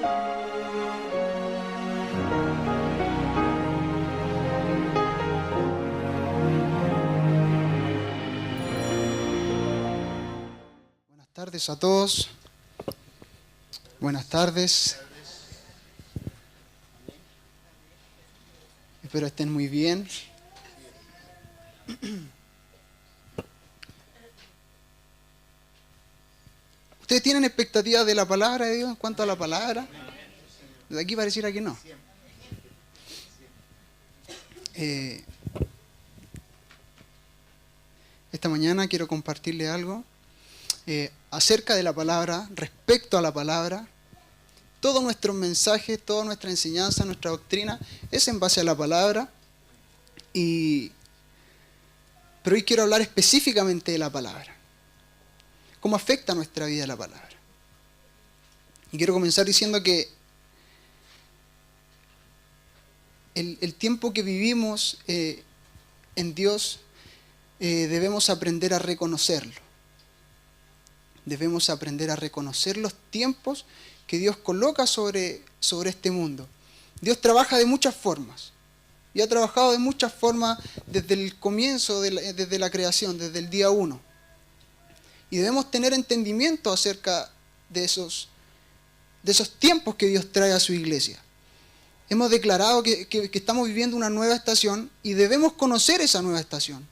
Buenas tardes a todos. Buenas tardes. Espero estén muy bien. ¿Ustedes tienen expectativas de la palabra de Dios en cuanto a la palabra? De aquí pareciera que no. Esta mañana quiero compartirle algo acerca de la palabra, respecto a la palabra. Todos nuestros mensajes, toda nuestra enseñanza, nuestra doctrina es en base a la palabra. Pero hoy quiero hablar específicamente de la palabra. ¿Cómo afecta a nuestra vida la palabra? Y quiero comenzar diciendo que el tiempo que vivimos en Dios debemos aprender a reconocerlo. Debemos aprender a reconocer los tiempos que Dios coloca sobre este mundo. Dios trabaja de muchas formas. Y ha trabajado de muchas formas desde el comienzo, desde la creación, desde el día 1. Y debemos tener entendimiento acerca de esos tiempos que Dios trae a su iglesia. Hemos declarado que estamos viviendo una nueva estación y debemos conocer esa nueva estación.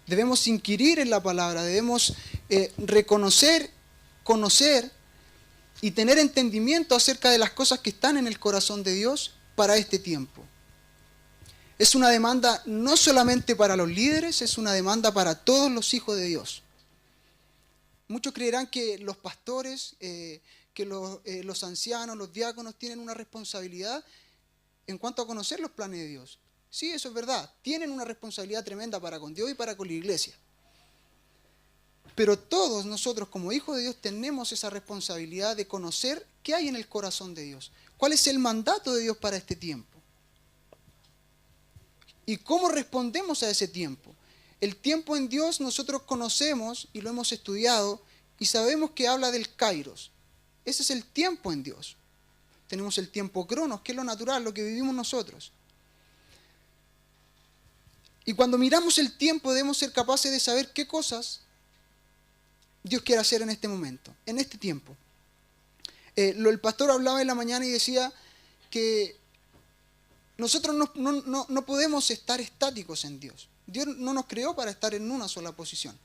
Debemos inquirir en la palabra, debemos reconocer, conocer y tener entendimiento acerca de las cosas que están en el corazón de Dios para este tiempo. Es una demanda no solamente para los líderes, es una demanda para todos los hijos de Dios. Muchos creerán que los pastores, que los ancianos, los diáconos tienen una responsabilidad en cuanto a conocer los planes de Dios. Sí, eso es verdad. Tienen una responsabilidad tremenda para con Dios y para con la iglesia. Pero todos nosotros como hijos de Dios tenemos esa responsabilidad de conocer qué hay en el corazón de Dios. ¿Cuál es el mandato de Dios para este tiempo? ¿Y cómo respondemos a ese tiempo? El tiempo en Dios nosotros conocemos y lo hemos estudiado y sabemos que habla del kairos. Ese es el tiempo en Dios. Tenemos el tiempo cronos, que es lo natural, lo que vivimos nosotros. Y cuando miramos el tiempo debemos ser capaces de saber qué cosas Dios quiere hacer en este momento, en este tiempo. El pastor hablaba en la mañana y decía que nosotros no podemos estar estáticos en Dios. Dios no nos creó para estar en una sola posición.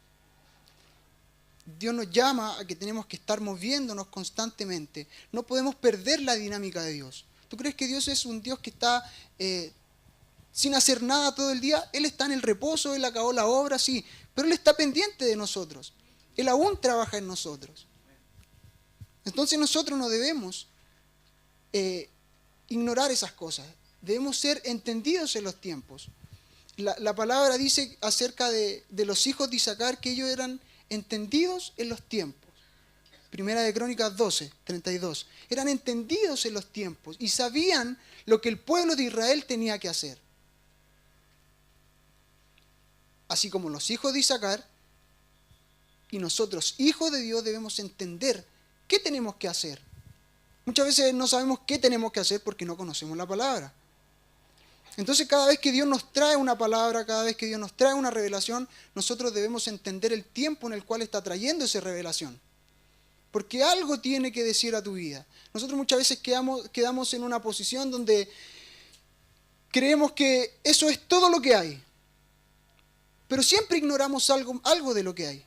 Dios nos llama a que tenemos que estar moviéndonos constantemente. No podemos perder la dinámica de Dios. ¿Tú crees que Dios es un Dios que está sin hacer nada todo el día? Él está en el reposo, Él acabó la obra, sí, pero Él está pendiente de nosotros. Él aún trabaja en nosotros. Entonces nosotros no debemos ignorar esas cosas. Debemos ser entendidos en los tiempos. La palabra dice acerca de los hijos de Isaacar que ellos eran entendidos en los tiempos. Primera de Crónicas 12, 32. Eran entendidos en los tiempos y sabían lo que el pueblo de Israel tenía que hacer. Así como los hijos de Isaacar y nosotros, hijos de Dios, debemos entender qué tenemos que hacer. Muchas veces no sabemos qué tenemos que hacer porque no conocemos la palabra. Entonces cada vez que Dios nos trae una palabra, cada vez que Dios nos trae una revelación, nosotros debemos entender el tiempo en el cual está trayendo esa revelación. Porque algo tiene que decir a tu vida. Nosotros muchas veces quedamos en una posición donde creemos que eso es todo lo que hay. Pero siempre ignoramos algo de lo que hay.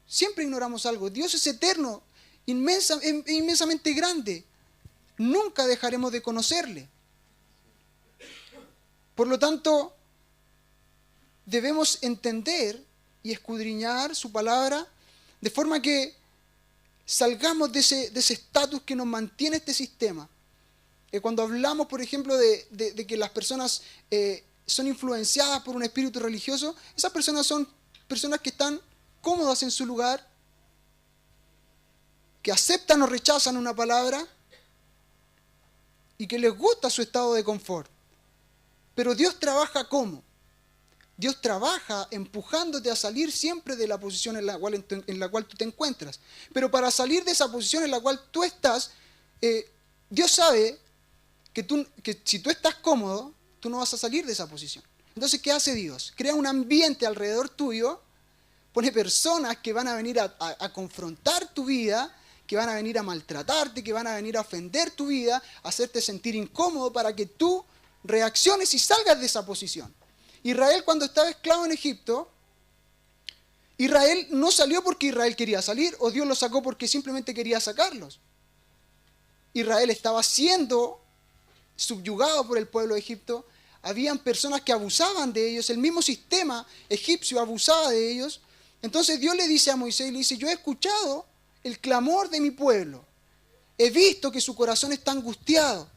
Siempre ignoramos algo. Dios es eterno, inmensamente grande. Nunca dejaremos de conocerle. Por lo tanto, debemos entender y escudriñar su palabra de forma que salgamos de ese estatus que nos mantiene este sistema. Cuando hablamos, por ejemplo, de que las personas son influenciadas por un espíritu religioso, esas personas son personas que están cómodas en su lugar, que aceptan o rechazan una palabra y que les gusta su estado de confort. Pero Dios trabaja ¿cómo? Dios trabaja empujándote a salir siempre de la posición en la cual tú te encuentras. Pero para salir de esa posición en la cual tú estás, Dios sabe que si tú estás cómodo, tú no vas a salir de esa posición. Entonces, ¿qué hace Dios? Crea un ambiente alrededor tuyo, pone personas que van a venir a confrontar tu vida, que van a venir a maltratarte, que van a venir a ofender tu vida, a hacerte sentir incómodo para que tú reacciones y salgas de esa posición. Israel, cuando estaba esclavo en Egipto, Israel no salió porque Israel quería salir, o Dios lo sacó porque simplemente quería sacarlos. Israel estaba siendo subyugado por el pueblo de Egipto, habían personas que abusaban de ellos, el mismo sistema egipcio abusaba de ellos. Entonces Dios le dice a Moisés, le dice, yo he escuchado el clamor de mi pueblo, he visto que su corazón está angustiado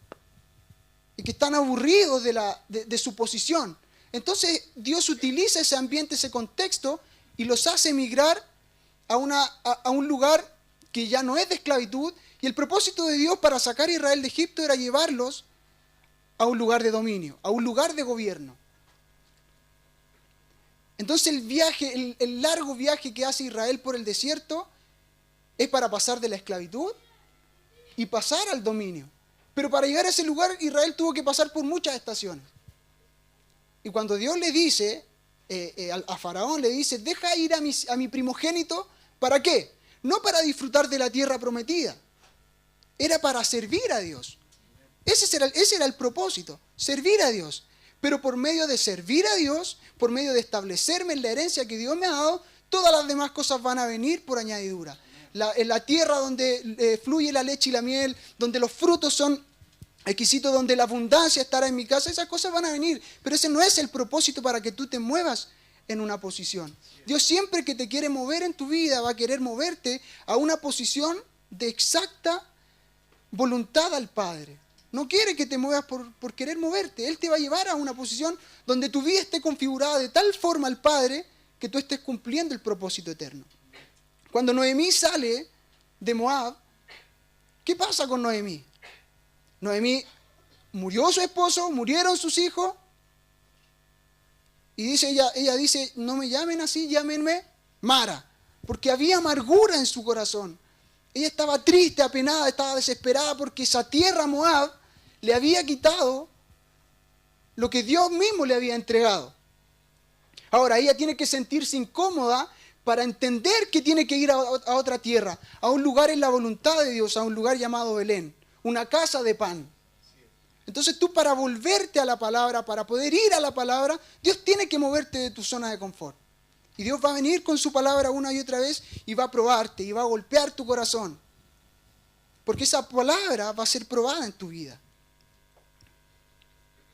y que están aburridos de su posición. Entonces Dios utiliza ese ambiente, ese contexto, y los hace emigrar a un lugar que ya no es de esclavitud, y el propósito de Dios para sacar a Israel de Egipto era llevarlos a un lugar de dominio, a un lugar de gobierno. Entonces el viaje, el largo viaje que hace Israel por el desierto es para pasar de la esclavitud y pasar al dominio. Pero para llegar a ese lugar Israel tuvo que pasar por muchas estaciones. Y cuando Dios le dice, a Faraón le dice, deja ir a mi primogénito, ¿para qué? No para disfrutar de la tierra prometida, era para servir a Dios. Ese era el propósito, servir a Dios. Pero por medio de servir a Dios, por medio de establecerme en la herencia que Dios me ha dado, todas las demás cosas van a venir por añadidura. En la tierra donde fluye la leche y la miel, donde los frutos son exquisitos, donde la abundancia estará en mi casa, esas cosas van a venir. Pero ese no es el propósito para que tú te muevas en una posición. Dios siempre que te quiere mover en tu vida va a querer moverte a una posición de exacta voluntad al Padre. No quiere que te muevas por querer moverte. Él te va a llevar a una posición donde tu vida esté configurada de tal forma al Padre que tú estés cumpliendo el propósito eterno. Cuando Noemí sale de Moab, ¿qué pasa con Noemí? Noemí murió su esposo, murieron sus hijos, y dice ella dice, no me llamen así, llámenme Mara, porque había amargura en su corazón. Ella estaba triste, apenada, estaba desesperada porque esa tierra Moab le había quitado lo que Dios mismo le había entregado. Ahora ella tiene que sentirse incómoda para entender que tiene que ir a otra tierra, a un lugar en la voluntad de Dios, a un lugar llamado Belén, una casa de pan. Entonces tú, para volverte a la palabra, para poder ir a la palabra, Dios tiene que moverte de tu zona de confort. Y Dios va a venir con su palabra una y otra vez y va a probarte y va a golpear tu corazón. Porque esa palabra va a ser probada en tu vida.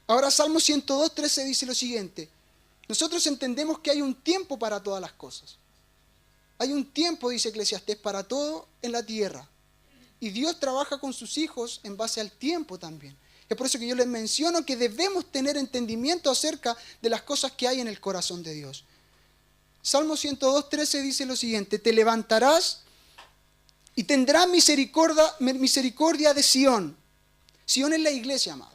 Ahora Salmo 102:13 dice lo siguiente. Nosotros entendemos que hay un tiempo para todas las cosas. Hay un tiempo, dice Eclesiastés, para todo en la tierra. Y Dios trabaja con sus hijos en base al tiempo también. Es por eso que yo les menciono que debemos tener entendimiento acerca de las cosas que hay en el corazón de Dios. Salmo 102:13 dice lo siguiente. Te levantarás y tendrás misericordia de Sión. Sión es la iglesia, amado.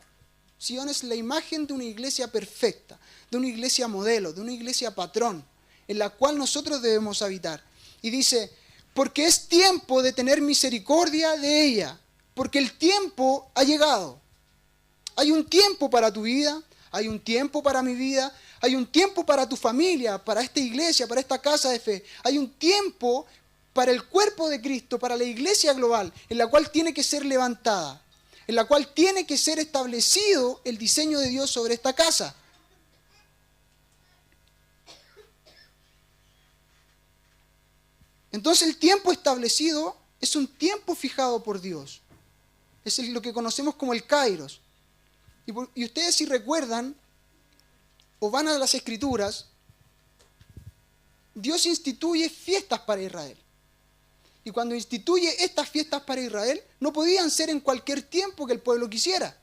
Sión es la imagen de una iglesia perfecta, de una iglesia modelo, de una iglesia patrón, en la cual nosotros debemos habitar. Y dice, porque es tiempo de tener misericordia de ella, porque el tiempo ha llegado. Hay un tiempo para tu vida, hay un tiempo para mi vida, hay un tiempo para tu familia, para esta iglesia, para esta casa de fe. Hay un tiempo para el cuerpo de Cristo, para la iglesia global, en la cual tiene que ser levantada, en la cual tiene que ser establecido el diseño de Dios sobre esta casa. Entonces el tiempo establecido es un tiempo fijado por Dios. Es lo que conocemos como el Kairos. Y ustedes, si recuerdan o van a las Escrituras, Dios instituye fiestas para Israel. Y cuando instituye estas fiestas para Israel, no podían ser en cualquier tiempo que el pueblo quisiera.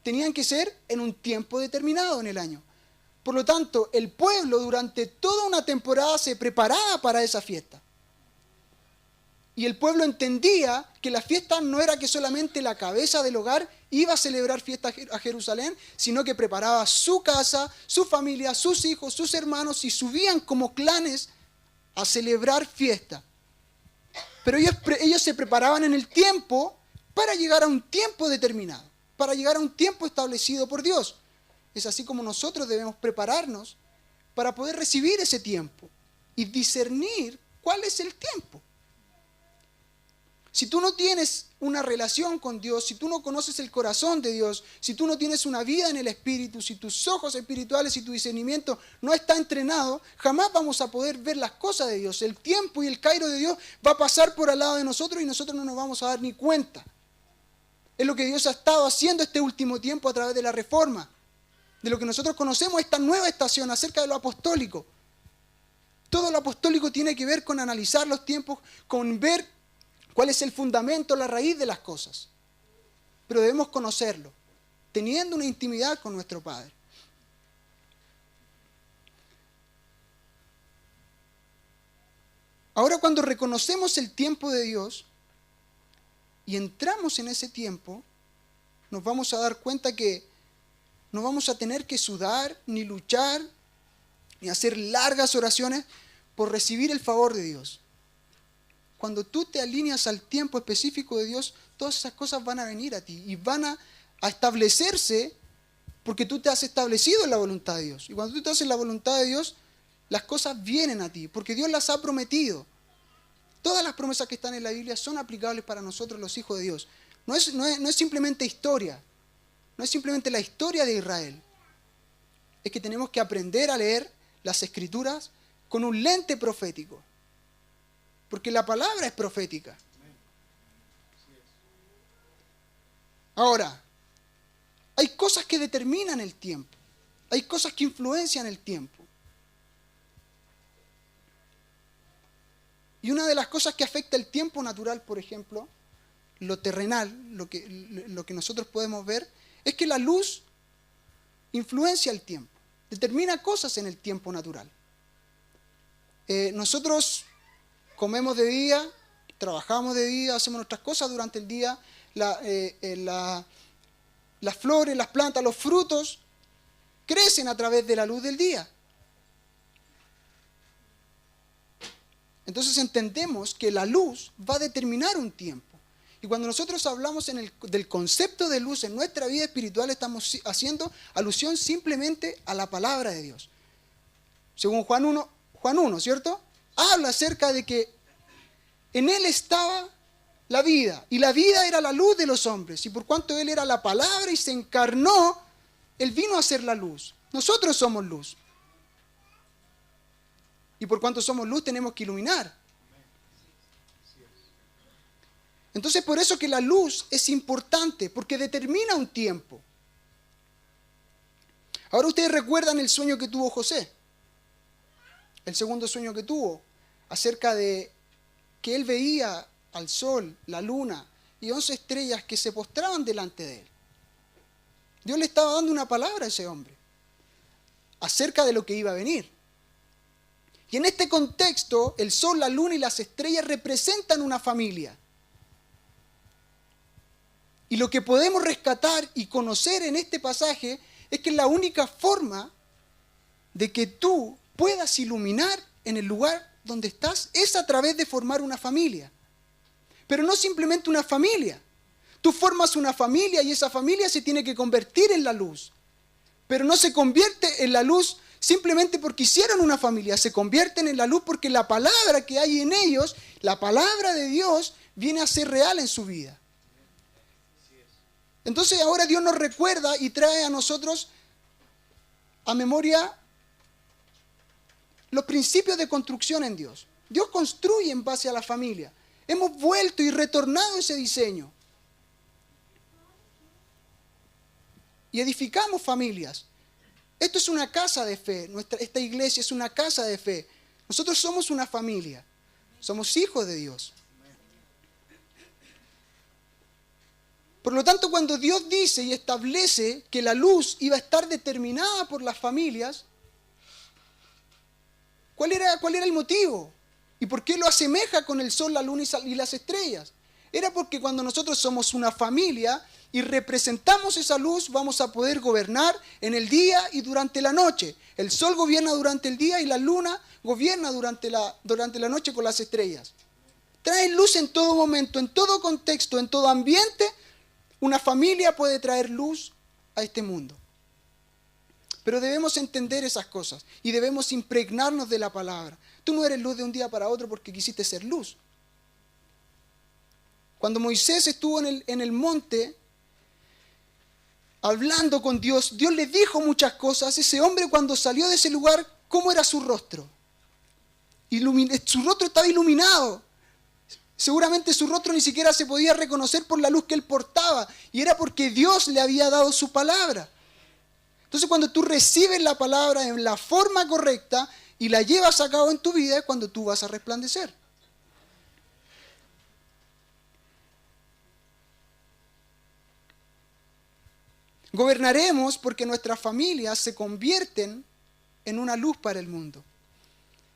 Tenían que ser en un tiempo determinado en el año. Por lo tanto, el pueblo durante toda una temporada se preparaba para esa fiesta. Y el pueblo entendía que la fiesta no era que solamente la cabeza del hogar iba a celebrar fiesta a Jerusalén, sino que preparaba su casa, su familia, sus hijos, sus hermanos, y subían como clanes a celebrar fiesta. Pero ellos se preparaban en el tiempo para llegar a un tiempo determinado, para llegar a un tiempo establecido por Dios. Es así como nosotros debemos prepararnos para poder recibir ese tiempo y discernir cuál es el tiempo. Si tú no tienes una relación con Dios, si tú no conoces el corazón de Dios, si tú no tienes una vida en el Espíritu, si tus ojos espirituales y tu discernimiento no está entrenado, jamás vamos a poder ver las cosas de Dios. El tiempo y el cairo de Dios va a pasar por al lado de nosotros y nosotros no nos vamos a dar ni cuenta. Es lo que Dios ha estado haciendo este último tiempo a través de la Reforma, de lo que nosotros conocemos esta nueva estación acerca de lo apostólico. Todo lo apostólico tiene que ver con analizar los tiempos, con ver cuál es el fundamento, la raíz de las cosas. Pero debemos conocerlo, teniendo una intimidad con nuestro Padre. Ahora, cuando reconocemos el tiempo de Dios y entramos en ese tiempo, nos vamos a dar cuenta que no vamos a tener que sudar, ni luchar, ni hacer largas oraciones por recibir el favor de Dios. Cuando tú te alineas al tiempo específico de Dios, todas esas cosas van a venir a ti y van a establecerse porque tú te has establecido en la voluntad de Dios. Y cuando tú te haces la voluntad de Dios, las cosas vienen a ti porque Dios las ha prometido. Todas las promesas que están en la Biblia son aplicables para nosotros los hijos de Dios. No es simplemente historia, no es simplemente la historia de Israel. Es que tenemos que aprender a leer las Escrituras con un lente profético. Porque la palabra es profética. Ahora, hay cosas que determinan el tiempo. Hay cosas que influencian el tiempo. Y una de las cosas que afecta el tiempo natural, por ejemplo, lo terrenal, lo que nosotros podemos ver, es que la luz influencia el tiempo. Determina cosas en el tiempo natural. Nosotros comemos de día, trabajamos de día, hacemos nuestras cosas durante el día. Las flores, las plantas, los frutos crecen a través de la luz del día. Entonces entendemos que la luz va a determinar un tiempo. Y cuando nosotros hablamos del concepto de luz en nuestra vida espiritual, estamos haciendo alusión simplemente a la palabra de Dios. Según Juan 1, ¿cierto? Habla acerca de que en Él estaba la vida, y la vida era la luz de los hombres, y por cuanto Él era la palabra y se encarnó, Él vino a ser la luz. Nosotros somos luz. Y por cuanto somos luz tenemos que iluminar. Entonces por eso que la luz es importante, porque determina un tiempo. Ahora ustedes recuerdan el sueño que tuvo José, el segundo sueño que tuvo, acerca de que él veía al sol, la luna y 11 estrellas que se postraban delante de él. Dios le estaba dando una palabra a ese hombre acerca de lo que iba a venir. Y en este contexto, el sol, la luna y las estrellas representan una familia. Y lo que podemos rescatar y conocer en este pasaje es que la única forma de que tú puedas iluminar en el lugar donde estás es a través de formar una familia. Pero no simplemente una familia. Tú formas una familia y esa familia se tiene que convertir en la luz. Pero no se convierte en la luz simplemente porque hicieron una familia. Se convierten en la luz porque la palabra que hay en ellos, la palabra de Dios, viene a ser real en su vida. Entonces ahora Dios nos recuerda y trae a nosotros a memoria los principios de construcción en Dios. Dios construye en base a la familia. Hemos vuelto y retornado ese diseño. Y edificamos familias. Esto es una casa de fe. Esta iglesia es una casa de fe. Nosotros somos una familia. Somos hijos de Dios. Por lo tanto, cuando Dios dice y establece que la luz iba a estar determinada por las familias, ¿cuál era el motivo? ¿Y por qué lo asemeja con el sol, la luna y las estrellas? Era porque cuando nosotros somos una familia y representamos esa luz, vamos a poder gobernar en el día y durante la noche. El sol gobierna durante el día y la luna gobierna durante la noche con las estrellas. traen luz en todo momento, en todo contexto, en todo ambiente. Una familia puede traer luz a este mundo. Pero debemos entender esas cosas y debemos impregnarnos de la palabra. Tú no eres luz de un día para otro porque quisiste ser luz. Cuando Moisés estuvo en el monte hablando con Dios, Dios le dijo muchas cosas. Ese hombre, cuando salió de ese lugar, ¿cómo era su rostro? Su rostro estaba iluminado. Seguramente su rostro ni siquiera se podía reconocer por la luz que él portaba. Y era porque Dios le había dado su palabra. Entonces, cuando tú recibes la palabra en la forma correcta y la llevas a cabo en tu vida, es cuando tú vas a resplandecer. Gobernaremos porque nuestras familias se convierten en una luz para el mundo.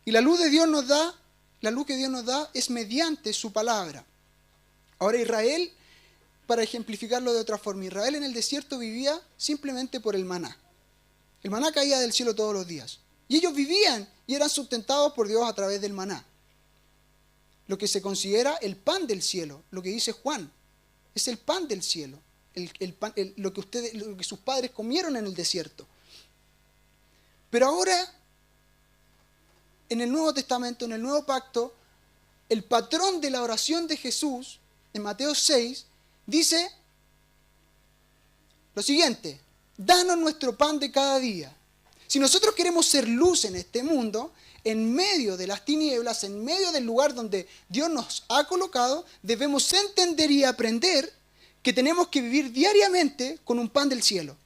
Y la luz que Dios nos da es mediante su palabra. Ahora Israel, para ejemplificarlo de otra forma, Israel en el desierto vivía simplemente por el maná. El maná caía del cielo todos los días. Y ellos vivían y eran sustentados por Dios a través del maná. Lo que se considera el pan del cielo, lo que dice Juan, es el pan del cielo. Lo que sus padres comieron en el desierto. Pero ahora, en el Nuevo Testamento, en el Nuevo Pacto, el patrón de la oración de Jesús, en Mateo 6, dice lo siguiente: danos nuestro pan de cada día. Si nosotros queremos ser luz en este mundo, en medio de las tinieblas, en medio del lugar donde Dios nos ha colocado, debemos entender y aprender que tenemos que vivir diariamente con un pan del cielo.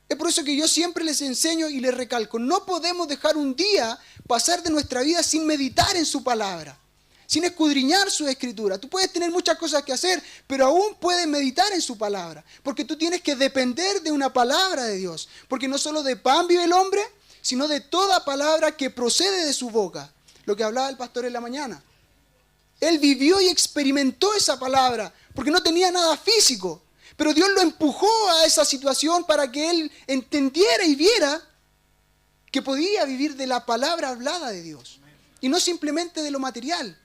Es por eso que yo siempre les enseño y les recalco, no podemos dejar un día pasar de nuestra vida sin meditar en su palabra, sin escudriñar su escritura. Tú puedes tener muchas cosas que hacer, pero aún puedes meditar en su palabra, porque tú tienes que depender de una palabra de Dios, porque no solo de pan vive el hombre, sino de toda palabra que procede de su boca, lo que hablaba el pastor en la mañana. Él vivió y experimentó esa palabra, porque no tenía nada físico. Pero Dios lo empujó a esa situación para que él entendiera y viera que podía vivir de la palabra hablada de Dios. Y no simplemente de lo material.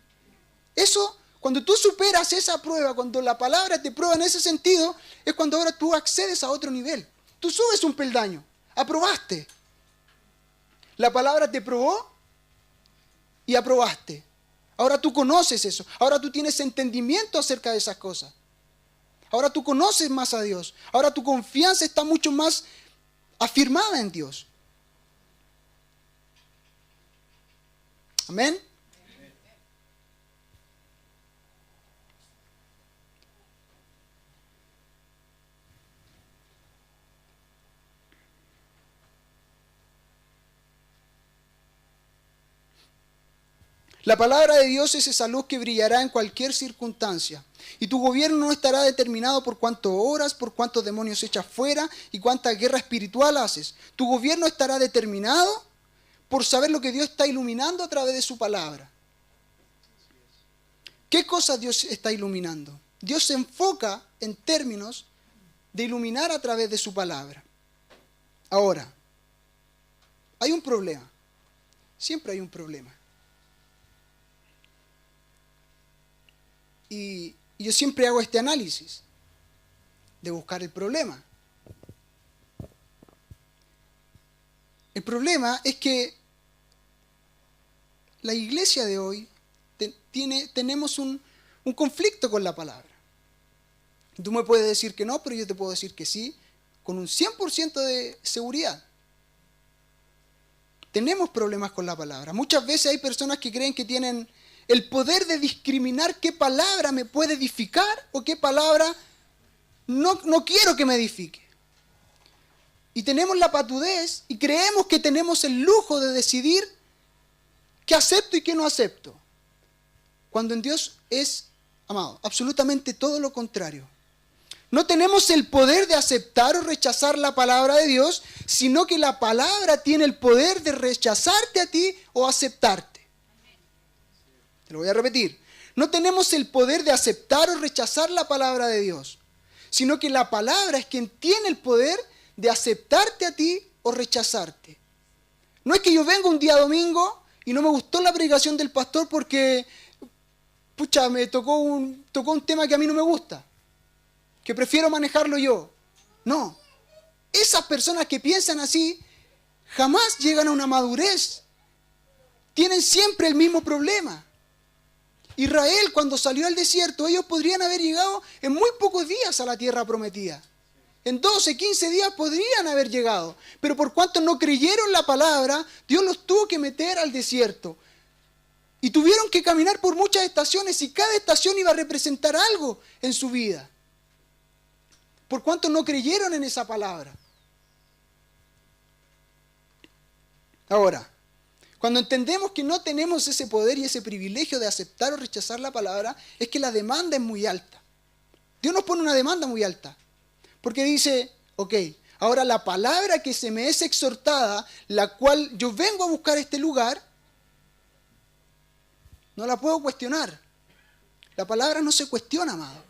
Eso, cuando tú superas esa prueba, cuando la palabra te prueba en ese sentido, es cuando ahora tú accedes a otro nivel. Tú subes un peldaño, aprobaste. La palabra te probó y aprobaste. Ahora tú conoces eso. Ahora tú tienes entendimiento acerca de esas cosas. Ahora tú conoces más a Dios. Ahora tu confianza está mucho más afirmada en Dios. Amén. La palabra de Dios es esa luz que brillará en cualquier circunstancia. Y tu gobierno no estará determinado por cuánto oras, por cuántos demonios echas fuera y cuánta guerra espiritual haces. Tu gobierno estará determinado por saber lo que Dios está iluminando a través de su palabra. ¿Qué cosas Dios está iluminando? Dios se enfoca en términos de iluminar a través de su palabra. Ahora, hay un problema. Siempre hay un problema. Y yo siempre hago este análisis de buscar el problema. El problema es que la iglesia de hoy tenemos un conflicto con la palabra. Tú me puedes decir que no, pero yo te puedo decir que sí, con un 100% de seguridad. Tenemos problemas con la palabra. Muchas veces hay personas que creen que tienen el poder de discriminar qué palabra me puede edificar o qué palabra no quiero que me edifique. Y tenemos la patudez y creemos que tenemos el lujo de decidir qué acepto y qué no acepto. Cuando en Dios es, amado, absolutamente todo lo contrario. No tenemos el poder de aceptar o rechazar la palabra de Dios, sino que la palabra tiene el poder de rechazarte a ti o aceptarte. Te lo voy a repetir. No tenemos el poder de aceptar o rechazar la palabra de Dios, sino que la palabra es quien tiene el poder de aceptarte a ti o rechazarte. No es que yo venga un día domingo y no me gustó la predicación del pastor porque pucha, me tocó un tema que a mí no me gusta, que prefiero manejarlo yo. No, esas personas que piensan así jamás llegan a una madurez. Tienen siempre el mismo problema. Israel, cuando salió al desierto, ellos podrían haber llegado en muy pocos días a la tierra prometida. En 12, 15 días podrían haber llegado. Pero por cuanto no creyeron la palabra, Dios los tuvo que meter al desierto. Y tuvieron que caminar por muchas estaciones y cada estación iba a representar algo en su vida. Por cuanto no creyeron en esa palabra. Ahora, cuando entendemos que no tenemos ese poder y ese privilegio de aceptar o rechazar la palabra, es que la demanda es muy alta. Dios nos pone una demanda muy alta. Porque dice, ok, ahora la palabra que se me es exhortada, la cual yo vengo a buscar este lugar, no la puedo cuestionar. La palabra no se cuestiona, amado.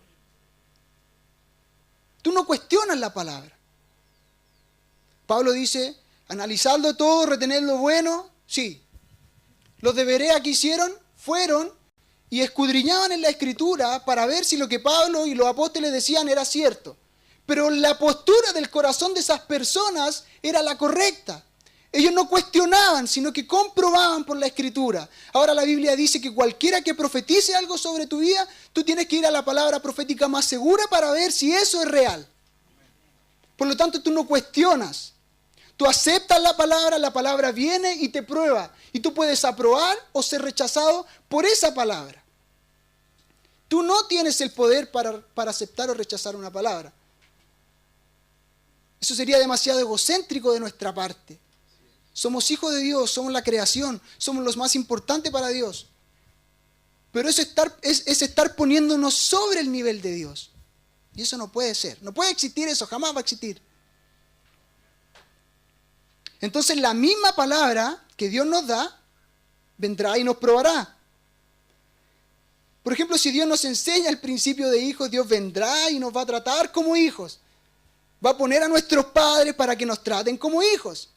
Tú no cuestionas la palabra. Pablo dice, analizadlo todo, retened lo bueno, sí. Los de Berea que hicieron, fueron y escudriñaban en la Escritura para ver si lo que Pablo y los apóstoles decían era cierto. Pero la postura del corazón de esas personas era la correcta. Ellos no cuestionaban, sino que comprobaban por la Escritura. Ahora la Biblia dice que cualquiera que profetice algo sobre tu vida, tú tienes que ir a la palabra profética más segura para ver si eso es real. Por lo tanto, tú no cuestionas. Tú aceptas la palabra viene y te prueba. Y tú puedes aprobar o ser rechazado por esa palabra. Tú no tienes el poder para aceptar o rechazar una palabra. Eso sería demasiado egocéntrico de nuestra parte. Somos hijos de Dios, somos la creación, somos los más importantes para Dios. Pero es estar poniéndonos sobre el nivel de Dios. Y eso no puede ser. No puede existir eso, jamás va a existir. Entonces la misma palabra que Dios nos da, vendrá y nos probará. Por ejemplo, si Dios nos enseña el principio de hijos, Dios vendrá y nos va a tratar como hijos. Va a poner a nuestros padres para que nos traten como hijos.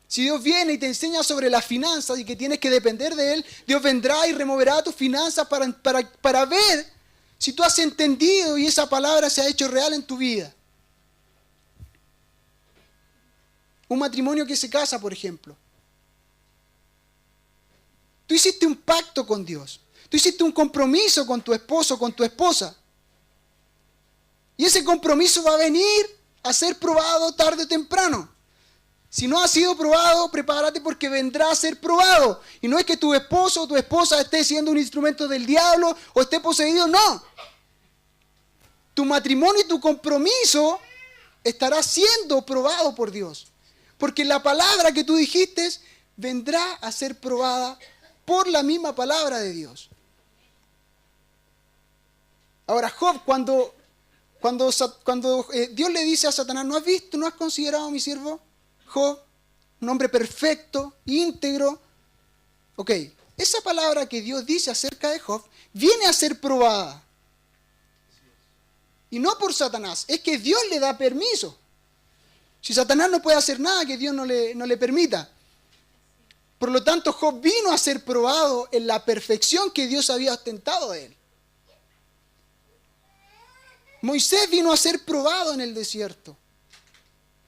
Si Dios viene y te enseña sobre las finanzas y que tienes que depender de Él, Dios vendrá y removerá tus finanzas para ver si tú has entendido y esa palabra se ha hecho real en tu vida. Un matrimonio que se casa, por ejemplo. Tú hiciste un pacto con Dios. Tú hiciste un compromiso con tu esposo, con tu esposa. Y ese compromiso va a venir a ser probado tarde o temprano. Si no ha sido probado, prepárate porque vendrá a ser probado. Y no es que tu esposo o tu esposa esté siendo un instrumento del diablo o esté poseído, no. Tu matrimonio y tu compromiso estará siendo probado por Dios. Porque la palabra que tú dijiste vendrá a ser probada por la misma palabra de Dios. Ahora, Job, cuando Dios le dice a Satanás, ¿no has visto, no has considerado a mi siervo Job, un hombre perfecto, íntegro? Ok, esa palabra que Dios dice acerca de Job viene a ser probada. Y no por Satanás, es que Dios le da permiso. Si Satanás no puede hacer nada que Dios no le permita. Por lo tanto, Job vino a ser probado en la perfección que Dios había ostentado de él. Moisés vino a ser probado en el desierto,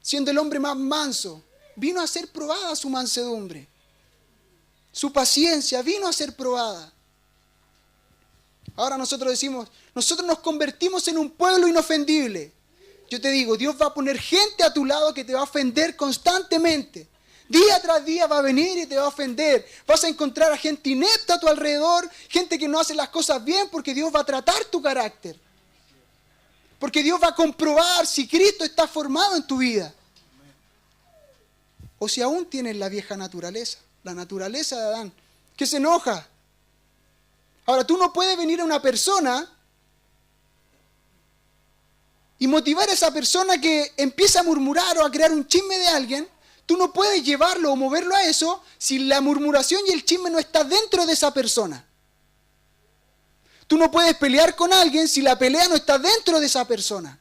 siendo el hombre más manso. Vino a ser probada su mansedumbre. Su paciencia vino a ser probada. Ahora nosotros decimos, nosotros nos convertimos en un pueblo inofendible. Yo te digo, Dios va a poner gente a tu lado que te va a ofender constantemente. Día tras día va a venir y te va a ofender. Vas a encontrar a gente inepta a tu alrededor, gente que no hace las cosas bien porque Dios va a tratar tu carácter. Porque Dios va a comprobar si Cristo está formado en tu vida. O si aún tienes la vieja naturaleza, la naturaleza de Adán, que se enoja. Ahora, tú no puedes venir a una persona y motivar a esa persona que empieza a murmurar o a crear un chisme de alguien. Tú no puedes llevarlo o moverlo a eso si la murmuración y el chisme no está dentro de esa persona. Tú no puedes pelear con alguien si la pelea no está dentro de esa persona.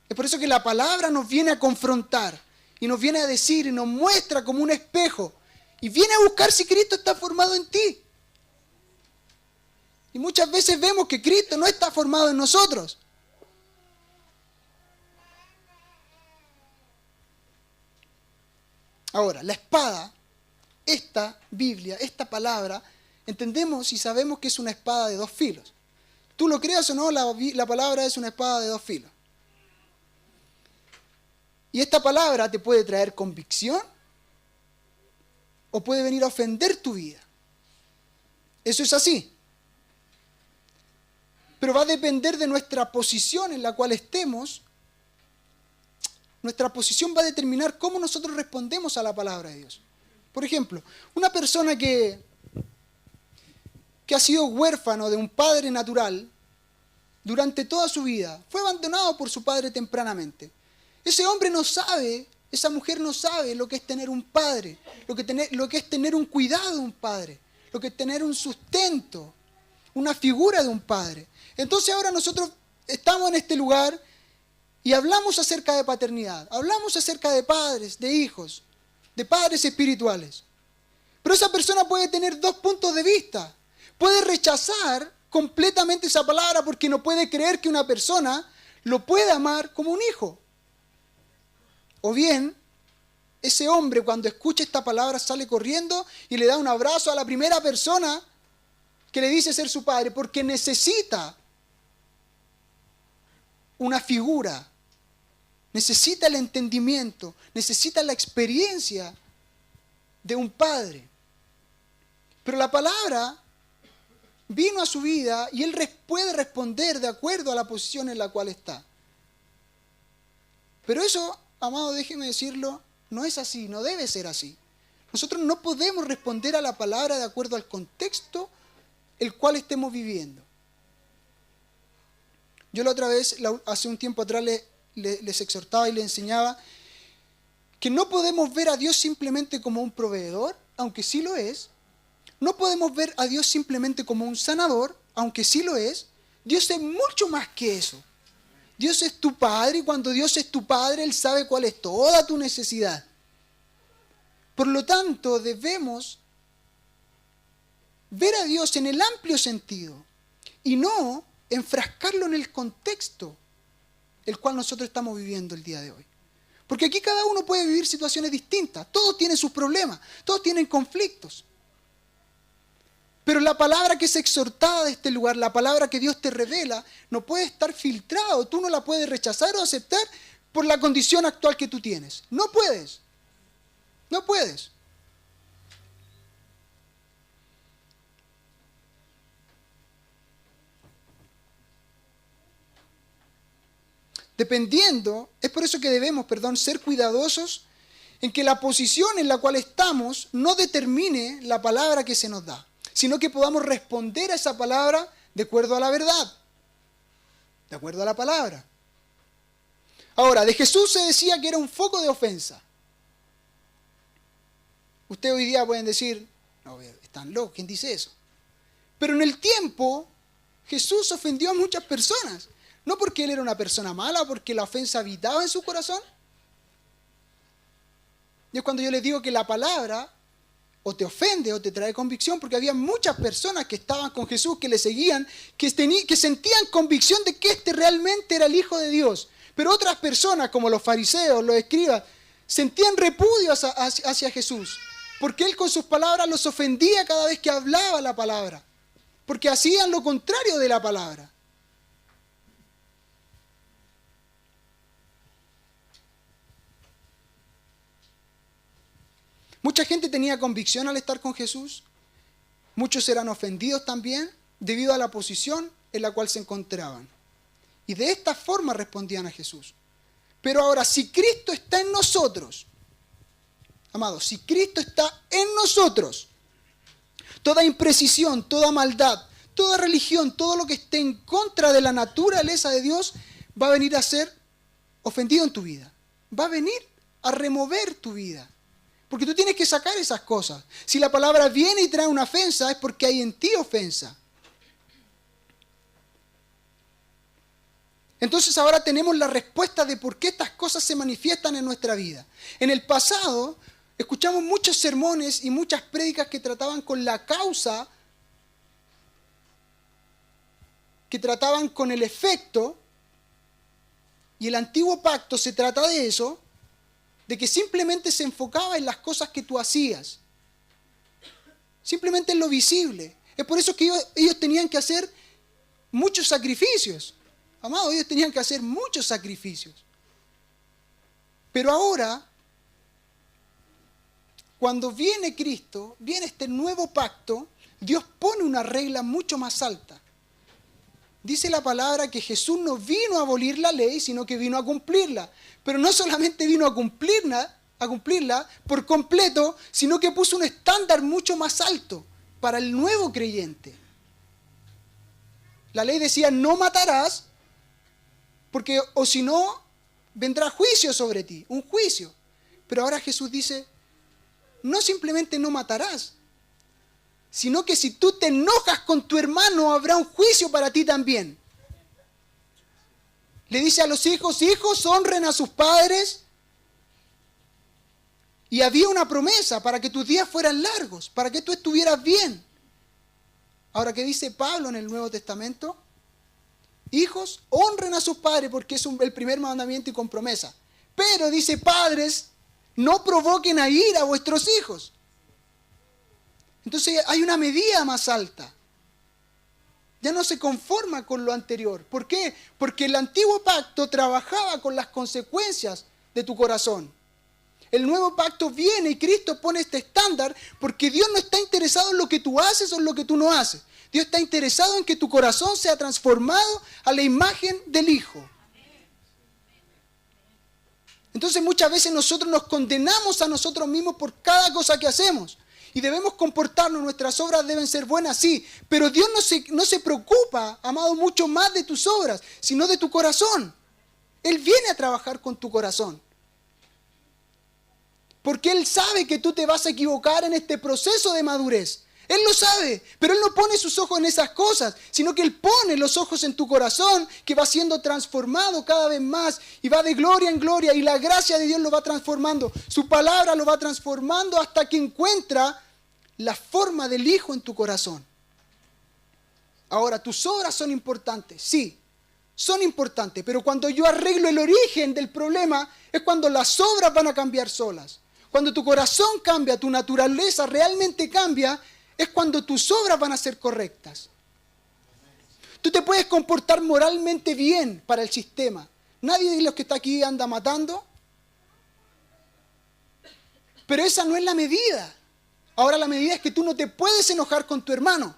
Es por eso que la palabra nos viene a confrontar y nos viene a decir y nos muestra como un espejo Y viene a buscar si Cristo está formado en ti. Y muchas veces vemos que Cristo no está formado en nosotros. Ahora, la espada, esta Biblia, esta palabra, entendemos y sabemos que es una espada de dos filos. Tú lo creas o no, la palabra es una espada de dos filos. Y esta palabra te puede traer convicción o puede venir a ofender tu vida. Eso es así. Pero va a depender de nuestra posición en la cual estemos. Nuestra posición va a determinar cómo nosotros respondemos a la palabra de Dios. Por ejemplo, una persona que ha sido huérfano de un padre natural durante toda su vida, fue abandonado por su padre tempranamente. Ese hombre no sabe, esa mujer no sabe lo que es tener un padre, lo que es tener un cuidado de un padre, lo que es tener un sustento, una figura de un padre. Entonces ahora nosotros estamos en este lugar y hablamos acerca de paternidad, hablamos acerca de padres, de hijos, de padres espirituales. Pero esa persona puede tener dos puntos de vista. Puede rechazar completamente esa palabra porque no puede creer que una persona lo pueda amar como un hijo. O bien, ese hombre cuando escucha esta palabra sale corriendo y le da un abrazo a la primera persona que le dice ser su padre porque necesita una figura, necesita el entendimiento, necesita la experiencia de un padre. Pero la palabra vino a su vida y él puede responder de acuerdo a la posición en la cual está. Pero eso, amado, déjeme decirlo, no es así, no debe ser así. Nosotros no podemos responder a la palabra de acuerdo al contexto el cual estemos viviendo. Yo la otra vez, hace un tiempo atrás, les exhortaba y les enseñaba que no podemos ver a Dios simplemente como un proveedor, aunque sí lo es. No podemos ver a Dios simplemente como un sanador, aunque sí lo es. Dios es mucho más que eso. Dios es tu Padre y cuando Dios es tu Padre, Él sabe cuál es toda tu necesidad. Por lo tanto, debemos ver a Dios en el amplio sentido y no enfrascarlo en el contexto el cual nosotros estamos viviendo el día de hoy. Porque aquí cada uno puede vivir situaciones distintas, todos tienen sus problemas, todos tienen conflictos. Pero la palabra que es exhortada de este lugar, la palabra que Dios te revela, no puede estar filtrada o tú no la puedes rechazar o aceptar por la condición actual que tú tienes. No puedes. No puedes. Dependiendo, es por eso que debemos, ser cuidadosos en que la posición en la cual estamos no determine la palabra que se nos da, sino que podamos responder a esa palabra de acuerdo a la verdad, de acuerdo a la palabra. Ahora, de Jesús se decía que era un foco de ofensa. Ustedes hoy día pueden decir, no, están locos, ¿quién dice eso? Pero en el tiempo, Jesús ofendió a muchas personas. No porque él era una persona mala, porque la ofensa habitaba en su corazón. Y es cuando yo les digo que la palabra o te ofende o te trae convicción, porque había muchas personas que estaban con Jesús, que le seguían, que sentían convicción de que este realmente era el Hijo de Dios. Pero otras personas, como los fariseos, los escribas, sentían repudio hacia Jesús, porque él con sus palabras los ofendía cada vez que hablaba la palabra, porque hacían lo contrario de la palabra. Mucha gente tenía convicción al estar con Jesús. Muchos eran ofendidos también debido a la posición en la cual se encontraban. Y de esta forma respondían a Jesús. Pero ahora, si Cristo está en nosotros, amados, si Cristo está en nosotros, toda imprecisión, toda maldad, toda religión, todo lo que esté en contra de la naturaleza de Dios, va a venir a ser ofendido en tu vida. Va a venir a remover tu vida. Porque tú tienes que sacar esas cosas. Si la palabra viene y trae una ofensa, es porque hay en ti ofensa. Entonces ahora tenemos la respuesta de por qué estas cosas se manifiestan en nuestra vida. En el pasado, escuchamos muchos sermones y muchas prédicas que trataban con la causa, que trataban con el efecto, y el antiguo pacto se trata de eso, de que simplemente se enfocaba en las cosas que tú hacías, simplemente en lo visible. Es por eso que ellos tenían que hacer muchos sacrificios. Amados, ellos tenían que hacer muchos sacrificios. Pero ahora, cuando viene Cristo, viene este nuevo pacto, Dios pone una regla mucho más alta. Dice la palabra que Jesús no vino a abolir la ley, sino que vino a cumplirla. Pero no solamente vino a cumplirla por completo, sino que puso un estándar mucho más alto para el nuevo creyente. La ley decía, no matarás, porque o si no, vendrá juicio sobre ti, un juicio. Pero ahora Jesús dice, no simplemente no matarás, sino que si tú te enojas con tu hermano, habrá un juicio para ti también. Le dice a los hijos, hijos, honren a sus padres. Y había una promesa para que tus días fueran largos, para que tú estuvieras bien. Ahora, ¿qué dice Pablo en el Nuevo Testamento? Hijos, honren a sus padres porque es el primer mandamiento y con promesa. Pero dice, padres, no provoquen a ira a vuestros hijos. Entonces hay una medida más alta. Ya no se conforma con lo anterior. ¿Por qué? Porque el antiguo pacto trabajaba con las consecuencias de tu corazón. El nuevo pacto viene y Cristo pone este estándar porque Dios no está interesado en lo que tú haces o en lo que tú no haces. Dios está interesado en que tu corazón sea transformado a la imagen del Hijo. Entonces muchas veces nosotros nos condenamos a nosotros mismos por cada cosa que hacemos. Y debemos comportarnos, nuestras obras deben ser buenas, sí. Pero Dios no se preocupa, amado, mucho más de tus obras, sino de tu corazón. Él viene a trabajar con tu corazón. Porque Él sabe que tú te vas a equivocar en este proceso de madurez. Él lo sabe, pero Él no pone sus ojos en esas cosas, sino que Él pone los ojos en tu corazón, que va siendo transformado cada vez más, y va de gloria en gloria, y la gracia de Dios lo va transformando, su palabra lo va transformando hasta que encuentra la forma del Hijo en tu corazón. Ahora, tus obras son importantes, sí, son importantes, pero cuando yo arreglo el origen del problema, es cuando las obras van a cambiar solas. Cuando tu corazón cambia, tu naturaleza realmente cambia, es cuando tus obras van a ser correctas. Tú te puedes comportar moralmente bien para el sistema. Nadie de los que está aquí anda matando. Pero esa no es la medida. Ahora la medida es que tú no te puedes enojar con tu hermano.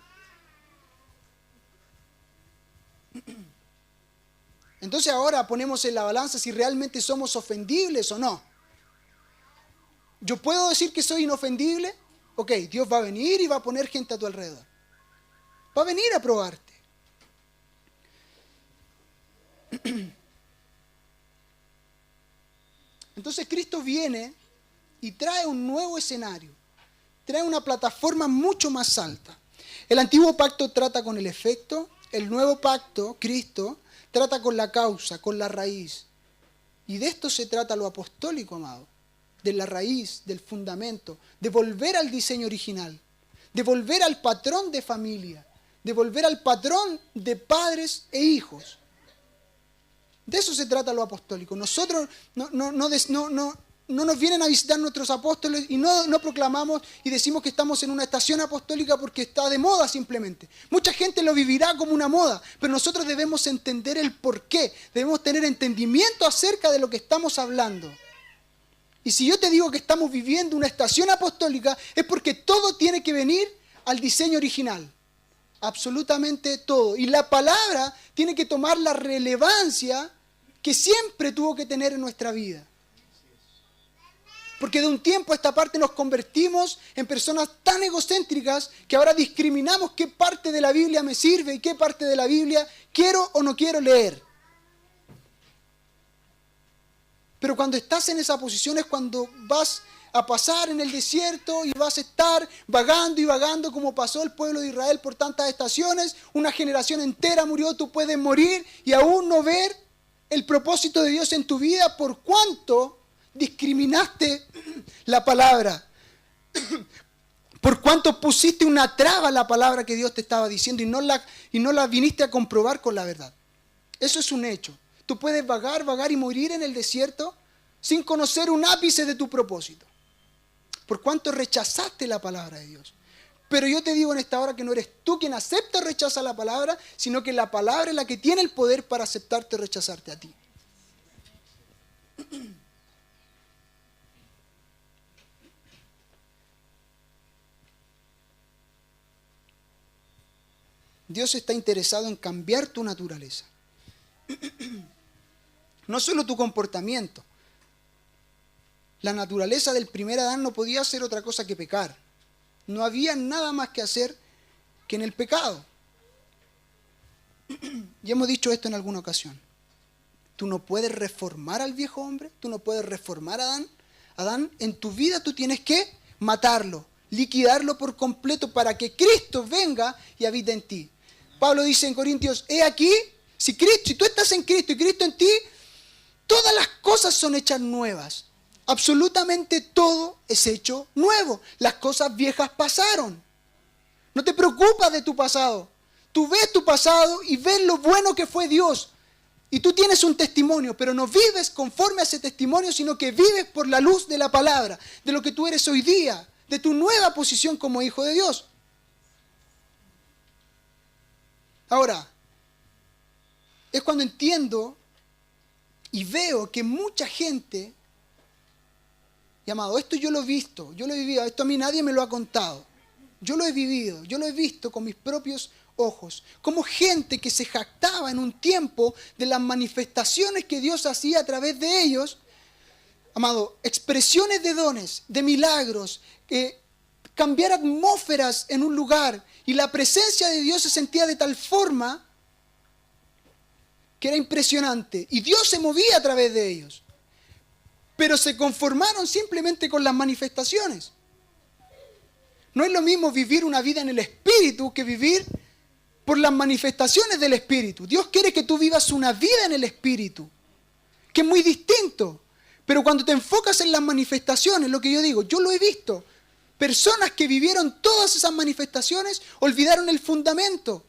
Entonces ahora ponemos en la balanza si realmente somos ofendibles o no. ¿Yo puedo decir que soy inofendible? Ok, Dios va a venir y va a poner gente a tu alrededor. Va a venir a probarte. Entonces Cristo viene y trae un nuevo escenario. Trae una plataforma mucho más alta. El antiguo pacto trata con el efecto. El nuevo pacto, Cristo, trata con la causa, con la raíz. Y de esto se trata lo apostólico, amado. De la raíz, del fundamento, de volver al diseño original, de volver al patrón de familia, de volver al patrón de padres e hijos. De eso se trata lo apostólico. Nosotros no nos vienen a visitar nuestros apóstoles y no proclamamos y decimos que estamos en una estación apostólica porque está de moda simplemente. Mucha gente lo vivirá como una moda, pero nosotros debemos entender el porqué, debemos tener entendimiento acerca de lo que estamos hablando. Y si yo te digo que estamos viviendo una estación apostólica, es porque todo tiene que venir al diseño original. Absolutamente todo. Y la palabra tiene que tomar la relevancia que siempre tuvo que tener en nuestra vida. Porque de un tiempo a esta parte nos convertimos en personas tan egocéntricas que ahora discriminamos qué parte de la Biblia me sirve y qué parte de la Biblia quiero o no quiero leer. Pero cuando estás en esa posición es cuando vas a pasar en el desierto y vas a estar vagando y vagando como pasó el pueblo de Israel por tantas estaciones. Una generación entera murió, tú puedes morir y aún no ver el propósito de Dios en tu vida por cuanto discriminaste la palabra, por cuanto pusiste una traba a la palabra que Dios te estaba diciendo y no la viniste a comprobar con la verdad. Eso es un hecho. Tú puedes vagar y morir en el desierto sin conocer un ápice de tu propósito, por cuanto rechazaste la palabra de Dios. Pero yo te digo en esta hora que no eres tú quien acepta o rechaza la palabra, sino que la palabra es la que tiene el poder para aceptarte o rechazarte a ti. Dios está interesado en cambiar tu naturaleza. No solo tu comportamiento. La naturaleza del primer Adán no podía hacer otra cosa que pecar. No había nada más que hacer que en el pecado. Ya hemos dicho esto en alguna ocasión. Tú no puedes reformar al viejo hombre, tú no puedes reformar a Adán. Adán, en tu vida tú tienes que matarlo, liquidarlo por completo para que Cristo venga y habite en ti. Pablo dice en Corintios, he aquí, si tú estás en Cristo y Cristo en ti, todas las cosas son hechas nuevas. Absolutamente todo es hecho nuevo. Las cosas viejas pasaron. No te preocupas de tu pasado. Tú ves tu pasado y ves lo bueno que fue Dios. Y tú tienes un testimonio, pero no vives conforme a ese testimonio, sino que vives por la luz de la palabra, de lo que tú eres hoy día, de tu nueva posición como hijo de Dios. Ahora, es cuando entiendo y veo que mucha gente, y amado, esto yo lo he visto, yo lo he vivido, esto a mí nadie me lo ha contado. Yo lo he vivido, yo lo he visto con mis propios ojos, como gente que se jactaba en un tiempo de las manifestaciones que Dios hacía a través de ellos, amado, expresiones de dones, de milagros, cambiar atmósferas en un lugar, y la presencia de Dios se sentía de tal forma que era impresionante, y Dios se movía a través de ellos, pero se conformaron simplemente con las manifestaciones. No es lo mismo vivir una vida en el Espíritu que vivir por las manifestaciones del Espíritu. Dios quiere que tú vivas una vida en el Espíritu, que es muy distinto. Pero cuando te enfocas en las manifestaciones, lo que yo digo, yo lo he visto. Personas que vivieron todas esas manifestaciones olvidaron el fundamento.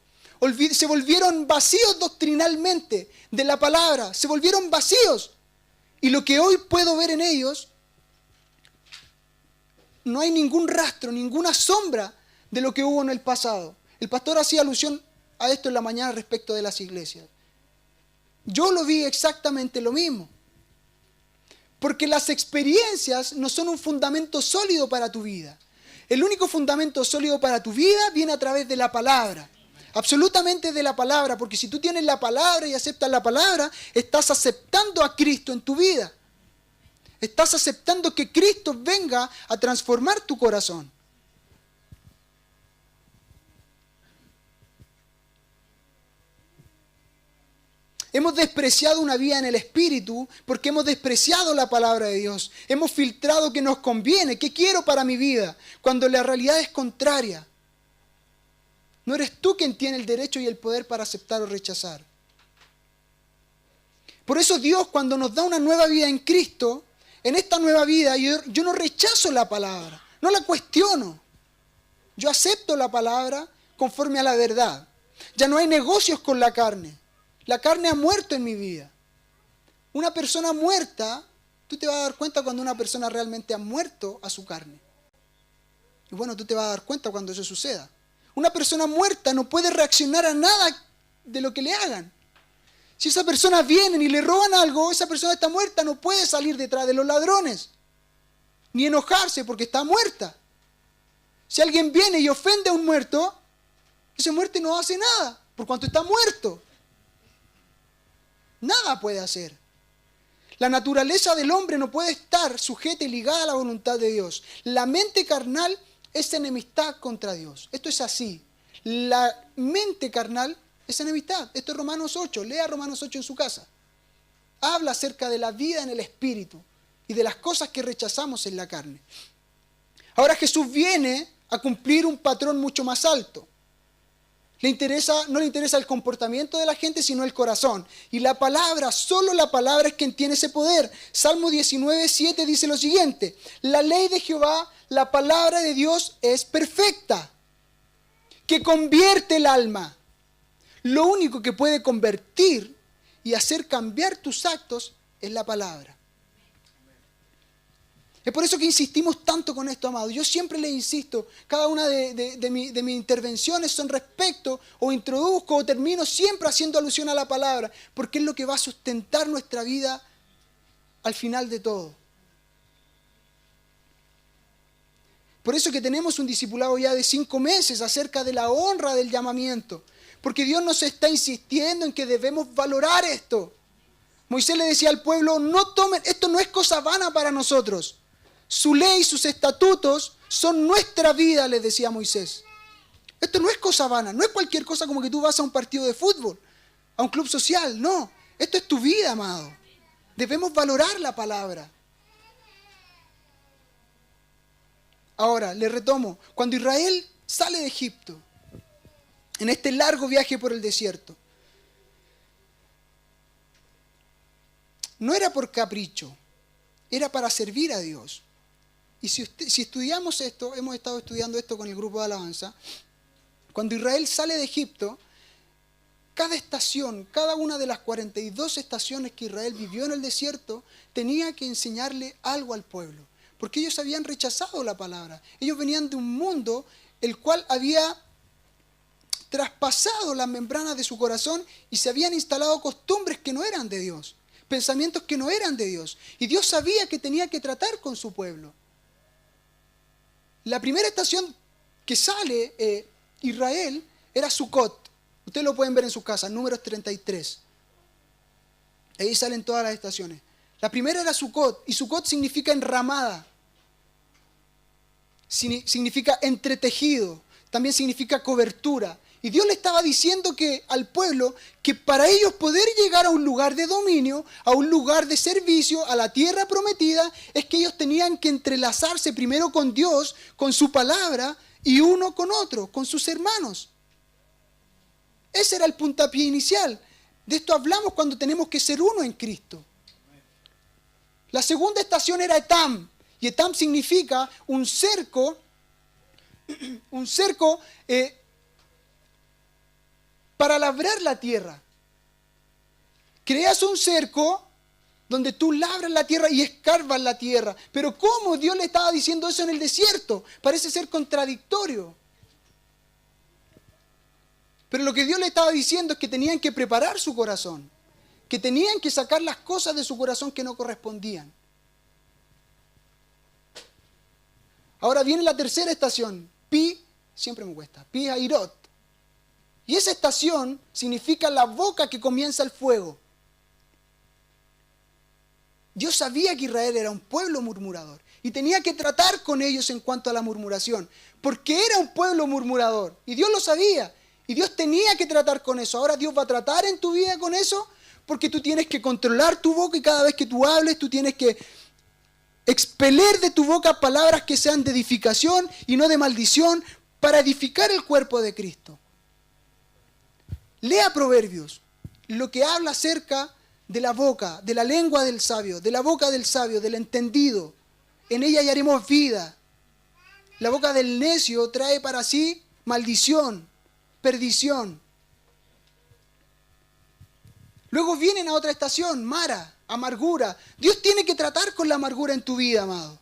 Se volvieron vacíos doctrinalmente de la palabra. Se volvieron vacíos. Y lo que hoy puedo ver en ellos, no hay ningún rastro, ninguna sombra de lo que hubo en el pasado. El pastor hacía alusión a esto en la mañana respecto de las iglesias. Yo lo vi exactamente lo mismo. Porque las experiencias no son un fundamento sólido para tu vida. El único fundamento sólido para tu vida viene a través de la palabra. Absolutamente de la palabra, porque si tú tienes la palabra y aceptas la palabra, estás aceptando a Cristo en tu vida. Estás aceptando que Cristo venga a transformar tu corazón. Hemos despreciado una vida en el Espíritu porque hemos despreciado la palabra de Dios. Hemos filtrado qué nos conviene, qué quiero para mi vida, cuando la realidad es contraria. No eres tú quien tiene el derecho y el poder para aceptar o rechazar. Por eso Dios, cuando nos da una nueva vida en Cristo, en esta nueva vida yo no rechazo la palabra, no la cuestiono. Yo acepto la palabra conforme a la verdad. Ya no hay negocios con la carne. La carne ha muerto en mi vida. Una persona muerta, tú te vas a dar cuenta cuando una persona realmente ha muerto a su carne. Y bueno, tú te vas a dar cuenta cuando eso suceda. Una persona muerta no puede reaccionar a nada de lo que le hagan. Si esa persona viene y le roban algo, esa persona está muerta, no puede salir detrás de los ladrones, ni enojarse porque está muerta. Si alguien viene y ofende a un muerto, ese muerto no hace nada, por cuanto está muerto. Nada puede hacer. La naturaleza del hombre no puede estar sujeta y ligada a la voluntad de Dios. La mente carnal es enemistad contra Dios. Esto es así. La mente carnal es enemistad. Esto es Romanos 8. Lea Romanos 8 en su casa. Habla acerca de la vida en el Espíritu y de las cosas que rechazamos en la carne. Ahora Jesús viene a cumplir un patrón mucho más alto. No le interesa el comportamiento de la gente, sino el corazón. Y la palabra, solo la palabra es quien tiene ese poder. Salmo 19:7 dice lo siguiente: la ley de Jehová, la palabra de Dios es perfecta, que convierte el alma. Lo único que puede convertir y hacer cambiar tus actos es la palabra. Es por eso que insistimos tanto con esto, amado. Yo siempre les insisto, cada una de mis intervenciones son respecto, o introduzco o termino siempre haciendo alusión a la palabra, porque es lo que va a sustentar nuestra vida al final de todo. Por eso que tenemos un discipulado ya de 5 meses acerca de la honra del llamamiento, porque Dios nos está insistiendo en que debemos valorar esto. Moisés le decía al pueblo: no tomen, esto no es cosa vana para nosotros. Su ley, sus estatutos son nuestra vida, les decía Moisés. Esto no es cosa vana, no es cualquier cosa como que tú vas a un partido de fútbol, a un club social, no. Esto es tu vida, amado. Debemos valorar la palabra. Ahora, le retomo, cuando Israel sale de Egipto, en este largo viaje por el desierto, no era por capricho, era para servir a Dios. Y si estudiamos esto, hemos estado estudiando esto con el grupo de alabanza, cuando Israel sale de Egipto, cada estación, cada una de las 42 estaciones que Israel vivió en el desierto, tenía que enseñarle algo al pueblo, porque ellos habían rechazado la palabra. Ellos venían de un mundo el cual había traspasado las membranas de su corazón y se habían instalado costumbres que no eran de Dios, pensamientos que no eran de Dios. Y Dios sabía que tenía que tratar con su pueblo. La primera estación que sale Israel era Sucot. Ustedes lo pueden ver en sus casas, Números 33. Ahí salen todas las estaciones. La primera era Sucot, y Sucot significa enramada. Significa entretejido. También significa cobertura. Y Dios le estaba diciendo al pueblo que para ellos poder llegar a un lugar de dominio, a un lugar de servicio, a la tierra prometida, es que ellos tenían que entrelazarse primero con Dios, con su palabra, y uno con otro, con sus hermanos. Ese era el puntapié inicial. De esto hablamos cuando tenemos que ser uno en Cristo. La segunda estación era Etam, y Etam significa un cerco para labrar la tierra. Creas un cerco donde tú labras la tierra y escarbas la tierra. Pero ¿cómo Dios le estaba diciendo eso en el desierto? Parece ser contradictorio. Pero lo que Dios le estaba diciendo es que tenían que preparar su corazón, que tenían que sacar las cosas de su corazón que no correspondían. Ahora viene la tercera estación, siempre me cuesta, Pi Hairot. Y esa estación significa la boca que comienza el fuego. Dios sabía que Israel era un pueblo murmurador y tenía que tratar con ellos en cuanto a la murmuración, porque era un pueblo murmurador y Dios lo sabía y Dios tenía que tratar con eso. Ahora Dios va a tratar en tu vida con eso, porque tú tienes que controlar tu boca y cada vez que tú hables tú tienes que expeler de tu boca palabras que sean de edificación y no de maldición, para edificar el cuerpo de Cristo. Lea Proverbios, lo que habla acerca de la boca, de la lengua del sabio, de la boca del sabio, del entendido. En ella hallaremos vida. La boca del necio trae para sí maldición, perdición. Luego vienen a otra estación, Mara, amargura. Dios tiene que tratar con la amargura en tu vida, amado.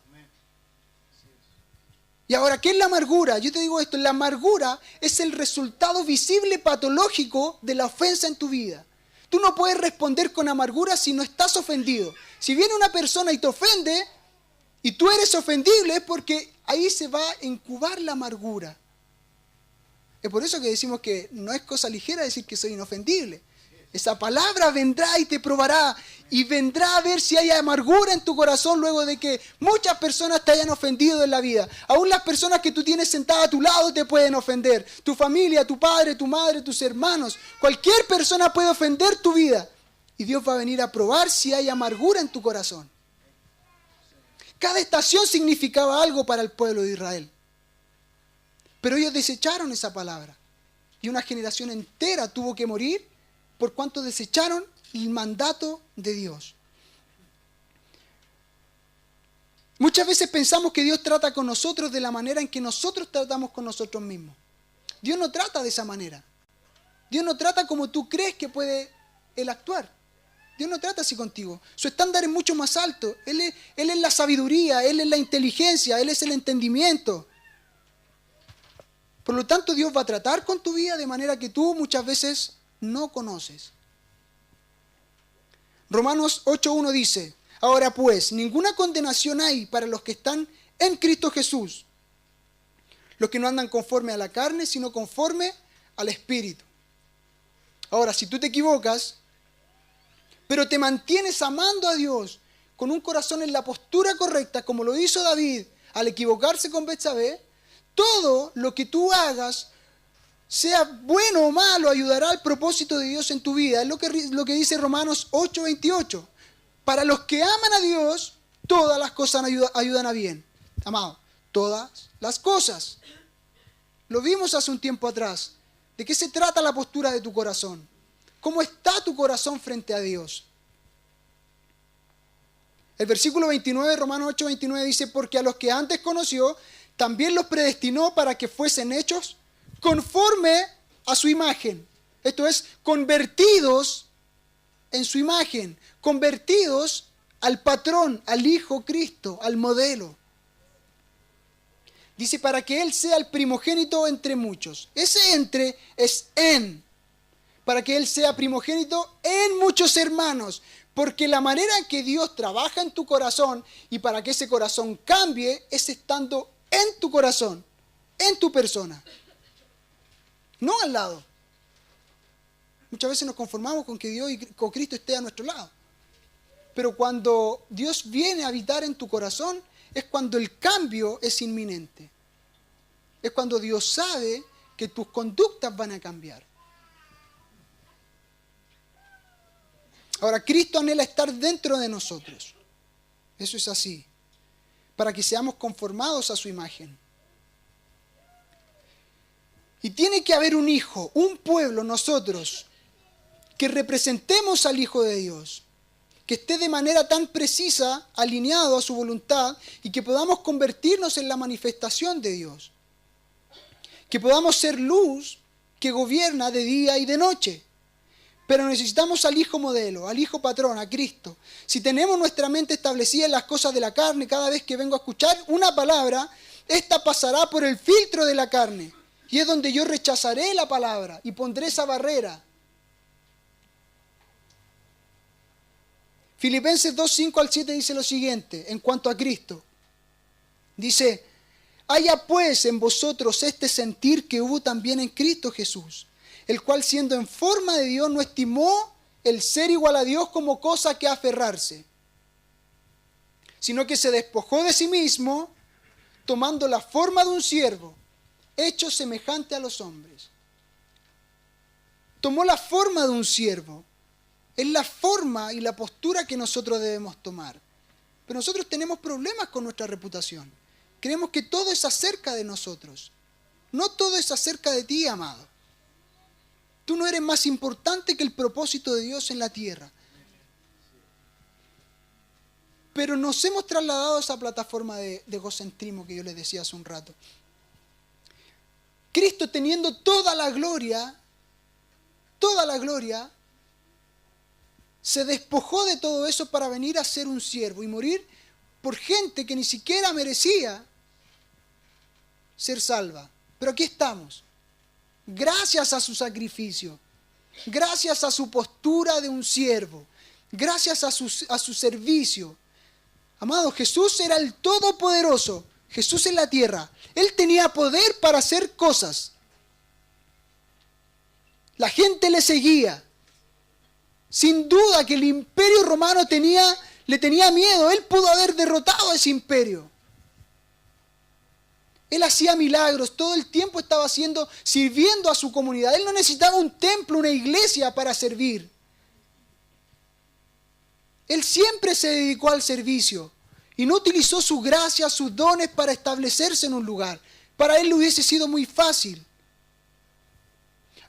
Y ahora, ¿qué es la amargura? Yo te digo esto, la amargura es el resultado visible patológico de la ofensa en tu vida. Tú no puedes responder con amargura si no estás ofendido. Si viene una persona y te ofende, y tú eres ofendible, es porque ahí se va a incubar la amargura. Es por eso que decimos que no es cosa ligera decir que soy inofendible. Esa palabra vendrá y te probará, y vendrá a ver si hay amargura en tu corazón luego de que muchas personas te hayan ofendido en la vida. Aún las personas que tú tienes sentadas a tu lado te pueden ofender. Tu familia, tu padre, tu madre, tus hermanos. Cualquier persona puede ofender tu vida. Y Dios va a venir a probar si hay amargura en tu corazón. Cada estación significaba algo para el pueblo de Israel. Pero ellos desecharon esa palabra. y una generación entera tuvo que morir por cuanto desecharon el mandato de Dios. Muchas veces pensamos que Dios trata con nosotros de la manera en que nosotros tratamos con nosotros mismos. Dios no trata de esa manera. Dios no trata como tú crees que puede Él actuar. Dios no trata así contigo. Su estándar es mucho más alto. Él es la sabiduría, Él es la inteligencia, Él es el entendimiento. Por lo tanto, Dios va a tratar con tu vida de manera que tú muchas veces no conoces. Romanos 8:1 dice: ahora pues, ninguna condenación hay para los que están en Cristo Jesús, los que no andan conforme a la carne, sino conforme al Espíritu. Ahora, si tú te equivocas, pero te mantienes amando a Dios con un corazón en la postura correcta, como lo hizo David al equivocarse con Betsabé, todo lo que tú hagas, sea bueno o malo, ayudará al propósito de Dios en tu vida. Es lo que dice Romanos 8:28. Para los que aman a Dios, todas las cosas ayudan a bien. Amado, todas las cosas. Lo vimos hace un tiempo atrás. ¿De qué se trata la postura de tu corazón? ¿Cómo está tu corazón frente a Dios? El versículo 29, Romanos 8:29 dice: porque a los que antes conoció, también los predestinó para que fuesen hechos conforme a su imagen. Esto es, convertidos en su imagen, convertidos al patrón, al Hijo Cristo, al modelo. Dice, para que Él sea el primogénito entre muchos. Ese entre es en. Para que Él sea primogénito en muchos hermanos. Porque la manera en que Dios trabaja en tu corazón y para que ese corazón cambie es estando en tu corazón, en tu persona. No al lado. Muchas veces nos conformamos con que Dios y con Cristo esté a nuestro lado. Pero cuando Dios viene a habitar en tu corazón, es cuando el cambio es inminente. Es cuando Dios sabe que tus conductas van a cambiar. Ahora, Cristo anhela estar dentro de nosotros. Eso es así. Para que seamos conformados a su imagen. Y tiene que haber un hijo, un pueblo, nosotros, que representemos al Hijo de Dios, que esté de manera tan precisa alineado a su voluntad y que podamos convertirnos en la manifestación de Dios. Que podamos ser luz que gobierna de día y de noche. Pero necesitamos al Hijo modelo, al Hijo patrón, a Cristo. Si tenemos nuestra mente establecida en las cosas de la carne, cada vez que vengo a escuchar una palabra, esta pasará por el filtro de la carne. Y es donde yo rechazaré la palabra y pondré esa barrera. Filipenses 2:5-7 dice lo siguiente, en cuanto a Cristo. Dice, haya pues en vosotros este sentir que hubo también en Cristo Jesús, el cual siendo en forma de Dios no estimó el ser igual a Dios como cosa que aferrarse, sino que se despojó de sí mismo, tomando la forma de un siervo, hecho semejante a los hombres. Tomó la forma de un siervo. Es la forma y la postura que nosotros debemos tomar. Pero nosotros tenemos problemas con nuestra reputación. Creemos que todo es acerca de nosotros. No todo es acerca de ti, amado. Tú no eres más importante que el propósito de Dios en la tierra. Pero nos hemos trasladado a esa plataforma de egocentrismo que yo les decía hace un rato. Cristo, teniendo toda la gloria, se despojó de todo eso para venir a ser un siervo y morir por gente que ni siquiera merecía ser salva. Pero aquí estamos. Gracias a su sacrificio, gracias a su postura de un siervo, gracias a su servicio. Amado, Jesús era el Todopoderoso, Jesús en la tierra. Él tenía poder para hacer cosas. La gente le seguía. Sin duda que el imperio romano le tenía miedo. Él pudo haber derrotado a ese imperio. Él hacía milagros, todo el tiempo estaba sirviendo a su comunidad. Él no necesitaba un templo, una iglesia para servir. Él siempre se dedicó al servicio y no utilizó su gracia, sus dones para establecerse en un lugar. Para él le hubiese sido muy fácil.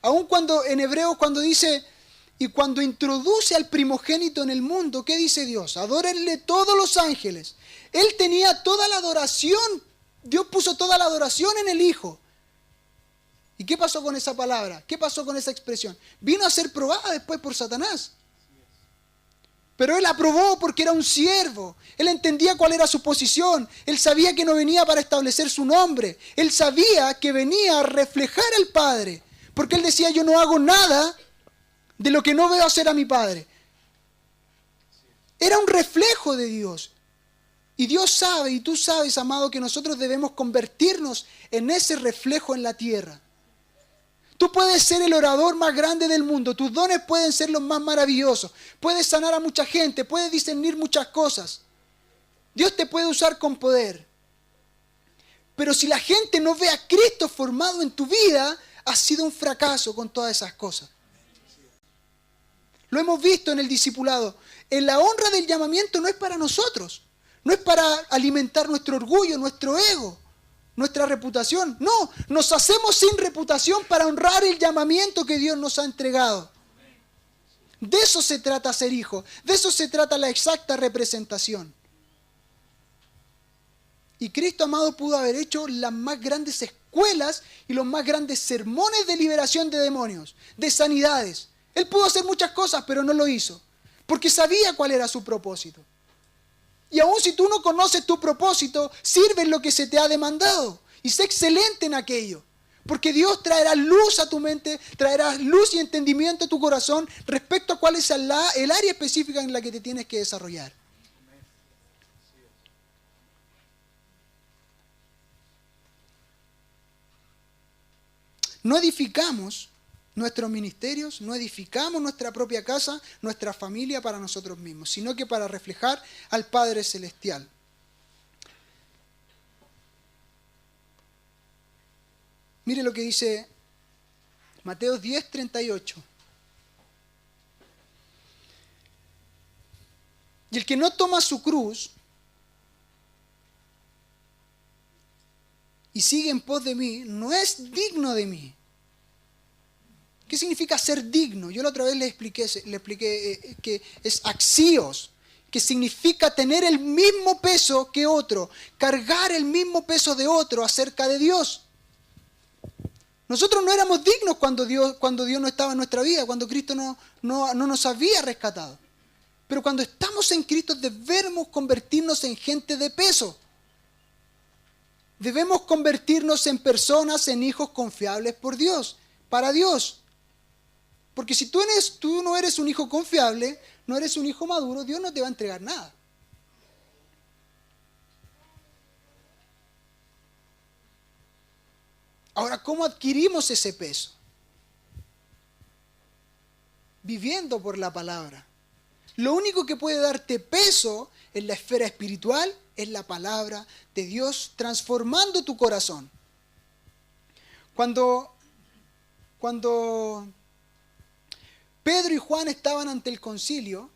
Aun cuando en Hebreos cuando dice, y cuando introduce al primogénito en el mundo, ¿qué dice Dios? Adórenle todos los ángeles. Él tenía toda la adoración, Dios puso toda la adoración en el Hijo. ¿Y qué pasó con esa palabra? ¿Qué pasó con esa expresión? Vino a ser probada después por Satanás. Pero él aprobó porque era un siervo. Él entendía cuál era su posición. Él sabía que no venía para establecer su nombre. Él sabía que venía a reflejar al Padre. Porque él decía, yo no hago nada de lo que no veo hacer a mi Padre. Era un reflejo de Dios. Y Dios sabe, y tú sabes, amado, que nosotros debemos convertirnos en ese reflejo en la tierra. Tú puedes ser el orador más grande del mundo, tus dones pueden ser los más maravillosos, puedes sanar a mucha gente, puedes discernir muchas cosas. Dios te puede usar con poder. Pero si la gente no ve a Cristo formado en tu vida, has sido un fracaso con todas esas cosas. Lo hemos visto en el discipulado. En la honra del llamamiento no es para nosotros, no es para alimentar nuestro orgullo, nuestro ego, nuestra reputación. No, nos hacemos sin reputación para honrar el llamamiento que Dios nos ha entregado. De eso se trata ser hijo, de eso se trata la exacta representación. Y Cristo, amado, pudo haber hecho las más grandes escuelas y los más grandes sermones de liberación de demonios, de sanidades. Él pudo hacer muchas cosas, pero no lo hizo, porque sabía cuál era su propósito. Y aun si tú no conoces tu propósito, sirve en lo que se te ha demandado. Y sé excelente en aquello. Porque Dios traerá luz a tu mente, traerá luz y entendimiento a tu corazón respecto a cuál es el área específica en la que te tienes que desarrollar. No edificamos nuestros ministerios, no edificamos nuestra propia casa, nuestra familia para nosotros mismos, sino que para reflejar al Padre Celestial. Mire lo que dice Mateo 10:38. Y el que no toma su cruz y sigue en pos de mí, no es digno de mí. ¿Qué significa ser digno? Yo la otra vez le expliqué que es axios, que significa tener el mismo peso que otro, cargar el mismo peso de otro acerca de Dios. Nosotros no éramos dignos cuando Dios no estaba en nuestra vida, cuando Cristo no nos había rescatado. Pero cuando estamos en Cristo debemos convertirnos en gente de peso. Debemos convertirnos en personas, en hijos confiables por Dios, para Dios. Porque si tú no eres un hijo confiable, no eres un hijo maduro, Dios no te va a entregar nada. Ahora, ¿cómo adquirimos ese peso? Viviendo por la palabra. Lo único que puede darte peso en la esfera espiritual es la palabra de Dios transformando tu corazón. Cuando Pedro y Juan estaban ante el concilio,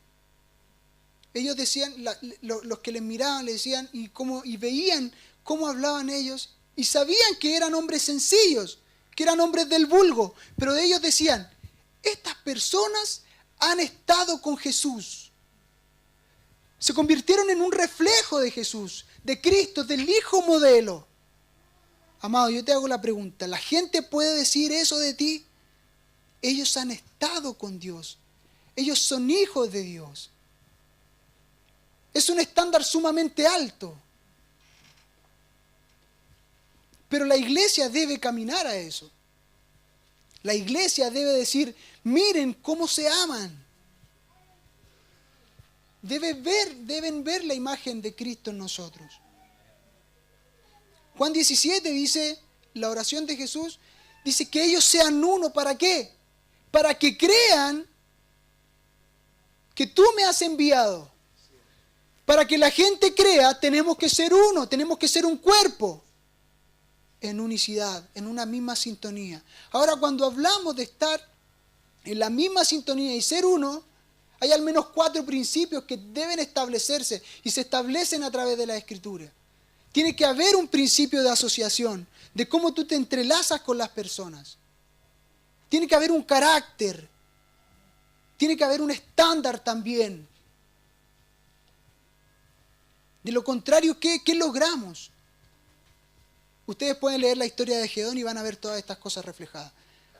ellos decían, los que les miraban les decían y veían cómo hablaban ellos y sabían que eran hombres sencillos, que eran hombres del vulgo, pero de ellos decían, estas personas han estado con Jesús. Se convirtieron en un reflejo de Jesús, de Cristo, del Hijo modelo. Amado, yo te hago la pregunta, ¿la gente puede decir eso de ti? Ellos han estado con Dios. Ellos son hijos de Dios. Es un estándar sumamente alto. Pero la iglesia debe caminar a eso. La iglesia debe decir, miren cómo se aman. Deben ver la imagen de Cristo en nosotros. Juan 17 dice, la oración de Jesús, dice que ellos sean uno. ¿Para qué? Para que crean que tú me has enviado. Para que la gente crea, tenemos que ser uno, tenemos que ser un cuerpo. En unicidad, en una misma sintonía. Ahora, cuando hablamos de estar en la misma sintonía y ser uno, hay al menos 4 principios que deben establecerse y se establecen a través de la Escritura. Tiene que haber un principio de asociación, de cómo tú te entrelazas con las personas. Tiene que haber un carácter. Tiene que haber un estándar también. De lo contrario, ¿qué logramos? Ustedes pueden leer la historia de Gedeón y van a ver todas estas cosas reflejadas.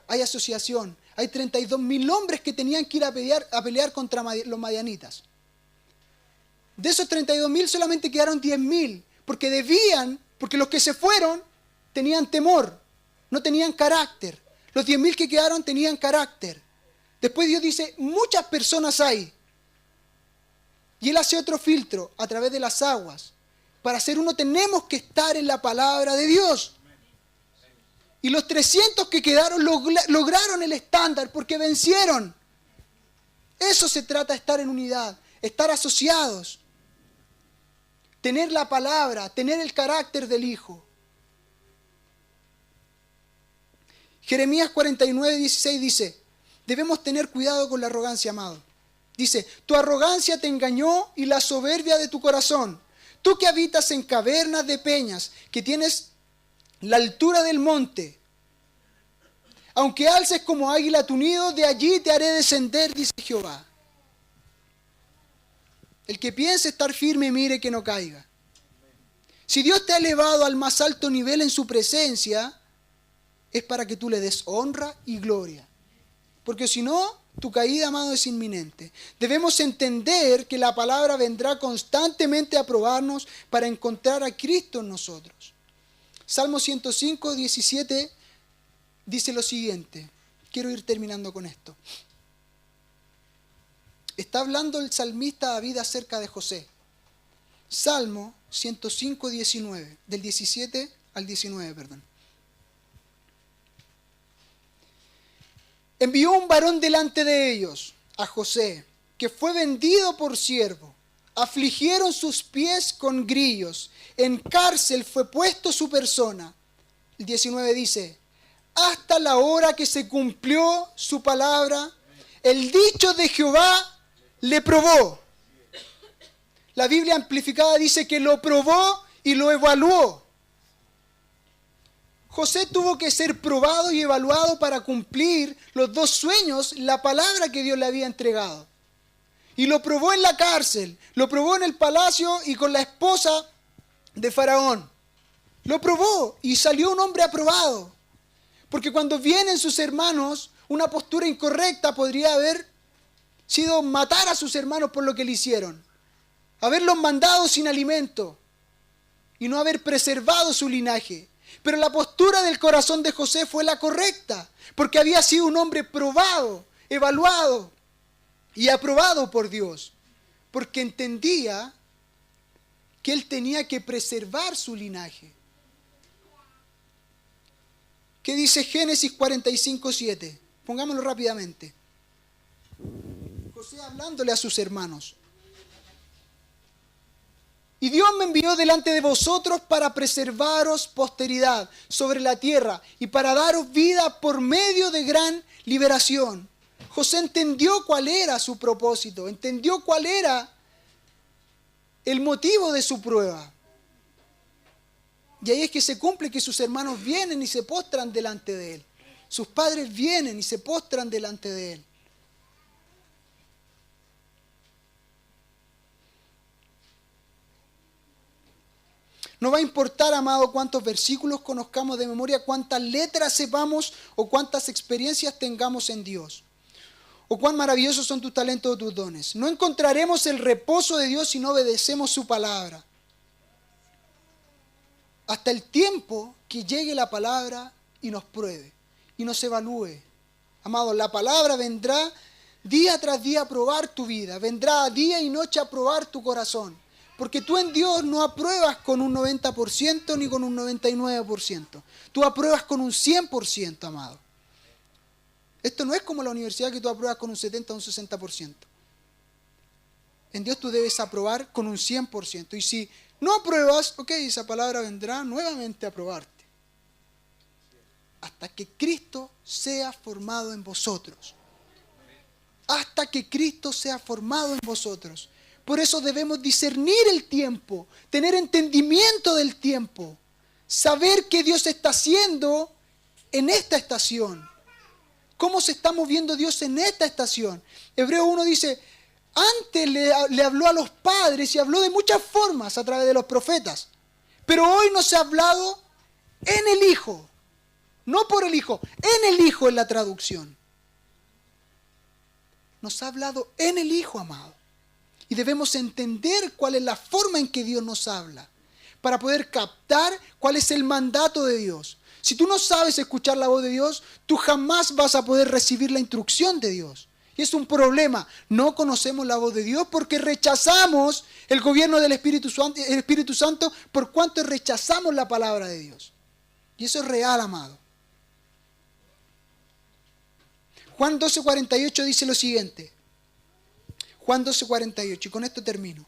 Hay asociación. Hay 32.000 hombres que tenían que ir a pelear contra los madianitas. De esos 32.000 solamente quedaron 10.000. Porque los que se fueron tenían temor. No tenían carácter. Los 10.000 que quedaron tenían carácter. Después Dios dice, muchas personas hay. Y Él hace otro filtro a través de las aguas. Para ser uno tenemos que estar en la palabra de Dios. Y los 300 que quedaron lograron el estándar porque vencieron. Eso se trata de estar en unidad, estar asociados. Tener la palabra, tener el carácter del Hijo. Jeremías 49:16 dice, debemos tener cuidado con la arrogancia, amado. Dice, tu arrogancia te engañó y la soberbia de tu corazón. Tú que habitas en cavernas de peñas, que tienes la altura del monte. Aunque alces como águila tu nido, de allí te haré descender, dice Jehová. El que piense estar firme, mire que no caiga. Si Dios te ha elevado al más alto nivel en su presencia, es para que tú le des honra y gloria. Porque si no, tu caída, amado, es inminente. Debemos entender que la palabra vendrá constantemente a probarnos para encontrar a Cristo en nosotros. Salmo 105:17 dice lo siguiente. Quiero ir terminando con esto. Está hablando el salmista David acerca de José. Salmo 105:19, del 17 al 19, perdón. Envió un varón delante de ellos, a José, que fue vendido por siervo. Afligieron sus pies con grillos. En cárcel fue puesto su persona. El 19 dice, hasta la hora que se cumplió su palabra, el dicho de Jehová le probó. La Biblia amplificada dice que lo probó y lo evaluó. José tuvo que ser probado y evaluado para cumplir los dos sueños, la palabra que Dios le había entregado. Y lo probó en la cárcel, lo probó en el palacio y con la esposa de Faraón. Lo probó y salió un hombre aprobado. Porque cuando vienen sus hermanos, una postura incorrecta podría haber sido matar a sus hermanos por lo que le hicieron. Haberlos mandado sin alimento y no haber preservado su linaje. Pero la postura del corazón de José fue la correcta, porque había sido un hombre probado, evaluado y aprobado por Dios, porque entendía que él tenía que preservar su linaje. ¿Qué dice Génesis 45:7? Pongámoslo rápidamente. José hablándole a sus hermanos. Y Dios me envió delante de vosotros para preservaros posteridad sobre la tierra y para daros vida por medio de gran liberación. José entendió cuál era su propósito, entendió cuál era el motivo de su prueba. Y ahí es que se cumple que sus hermanos vienen y se postran delante de él. Sus padres vienen y se postran delante de él. No va a importar, amado, cuántos versículos conozcamos de memoria, cuántas letras sepamos o cuántas experiencias tengamos en Dios. O cuán maravillosos son tus talentos o tus dones. No encontraremos el reposo de Dios si no obedecemos su palabra. Hasta el tiempo que llegue la palabra y nos pruebe y nos evalúe. Amado, la palabra vendrá día tras día a probar tu vida. Vendrá día y noche a probar tu corazón. Porque tú en Dios no apruebas con un 90% ni con un 99%. Tú apruebas con un 100%, amado. Esto no es como la universidad que tú apruebas con un 70 o un 60%. En Dios tú debes aprobar con un 100%. Y si no apruebas, ok, esa palabra vendrá nuevamente a probarte. Hasta que Cristo sea formado en vosotros. Hasta que Cristo sea formado en vosotros. Por eso debemos discernir el tiempo, tener entendimiento del tiempo, saber qué Dios está haciendo en esta estación. ¿Cómo se está moviendo Dios en esta estación? Hebreo 1 dice, antes le habló a los padres y habló de muchas formas a través de los profetas. Pero hoy nos ha hablado en el Hijo. No por el Hijo, en el Hijo es la traducción. Nos ha hablado en el Hijo, amado. Y debemos entender cuál es la forma en que Dios nos habla, para poder captar cuál es el mandato de Dios. Si tú no sabes escuchar la voz de Dios, tú jamás vas a poder recibir la instrucción de Dios. Y es un problema. No conocemos la voz de Dios porque rechazamos el gobierno del Espíritu Santo por cuanto rechazamos la palabra de Dios. Y eso es real, amado. Juan 12:48 dice lo siguiente. Juan 12:48, y con esto termino.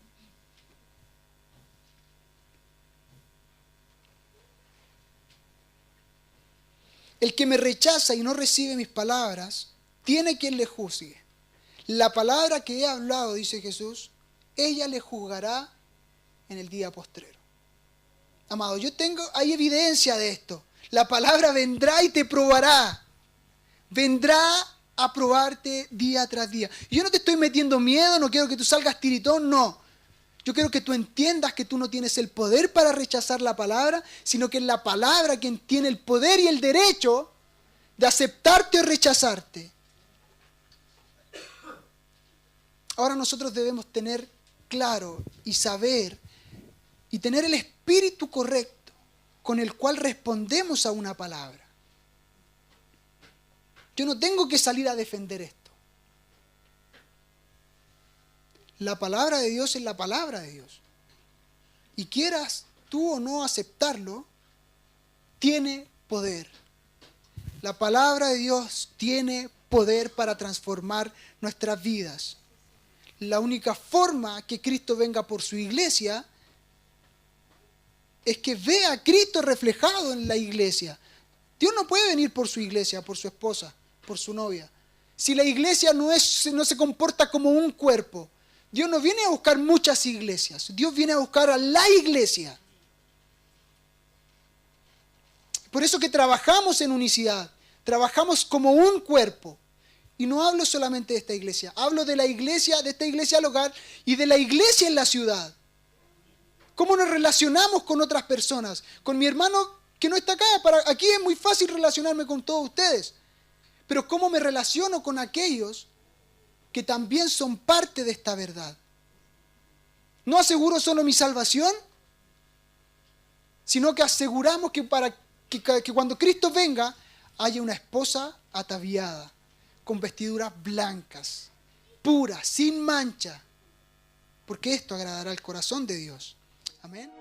El que me rechaza y no recibe mis palabras, tiene quien le juzgue. La palabra que he hablado, dice Jesús, ella le juzgará en el día postrero. Amado, hay evidencia de esto. La palabra vendrá y te probará. Vendrá a probarte día tras día. Y yo no te estoy metiendo miedo, no quiero que tú salgas tiritón, no. Yo quiero que tú entiendas que tú no tienes el poder para rechazar la palabra, sino que es la palabra quien tiene el poder y el derecho de aceptarte o rechazarte. Ahora nosotros debemos tener claro y saber y tener el espíritu correcto con el cual respondemos a una palabra. Yo no tengo que salir a defender esto. La palabra de Dios es la palabra de Dios. Y quieras tú o no aceptarlo, tiene poder. La palabra de Dios tiene poder para transformar nuestras vidas. La única forma que Cristo venga por su iglesia es que vea a Cristo reflejado en la iglesia. Dios no puede venir por su iglesia, por su esposa, por su novia. Si la iglesia no se comporta como un cuerpo, Dios no viene a buscar muchas iglesias. Dios viene a buscar a la iglesia. Por eso que trabajamos en unicidad. Trabajamos como un cuerpo. Y no hablo solamente de esta iglesia. Hablo de la iglesia, de esta iglesia local y de la iglesia en la ciudad. ¿Cómo nos relacionamos con otras personas? Con mi hermano que no está acá. Aquí es muy fácil relacionarme con todos ustedes. Pero ¿cómo me relaciono con aquellos que también son parte de esta verdad? No aseguro solo mi salvación, sino que aseguramos que que cuando Cristo venga haya una esposa ataviada, con vestiduras blancas, puras, sin mancha, porque esto agradará al corazón de Dios. Amén.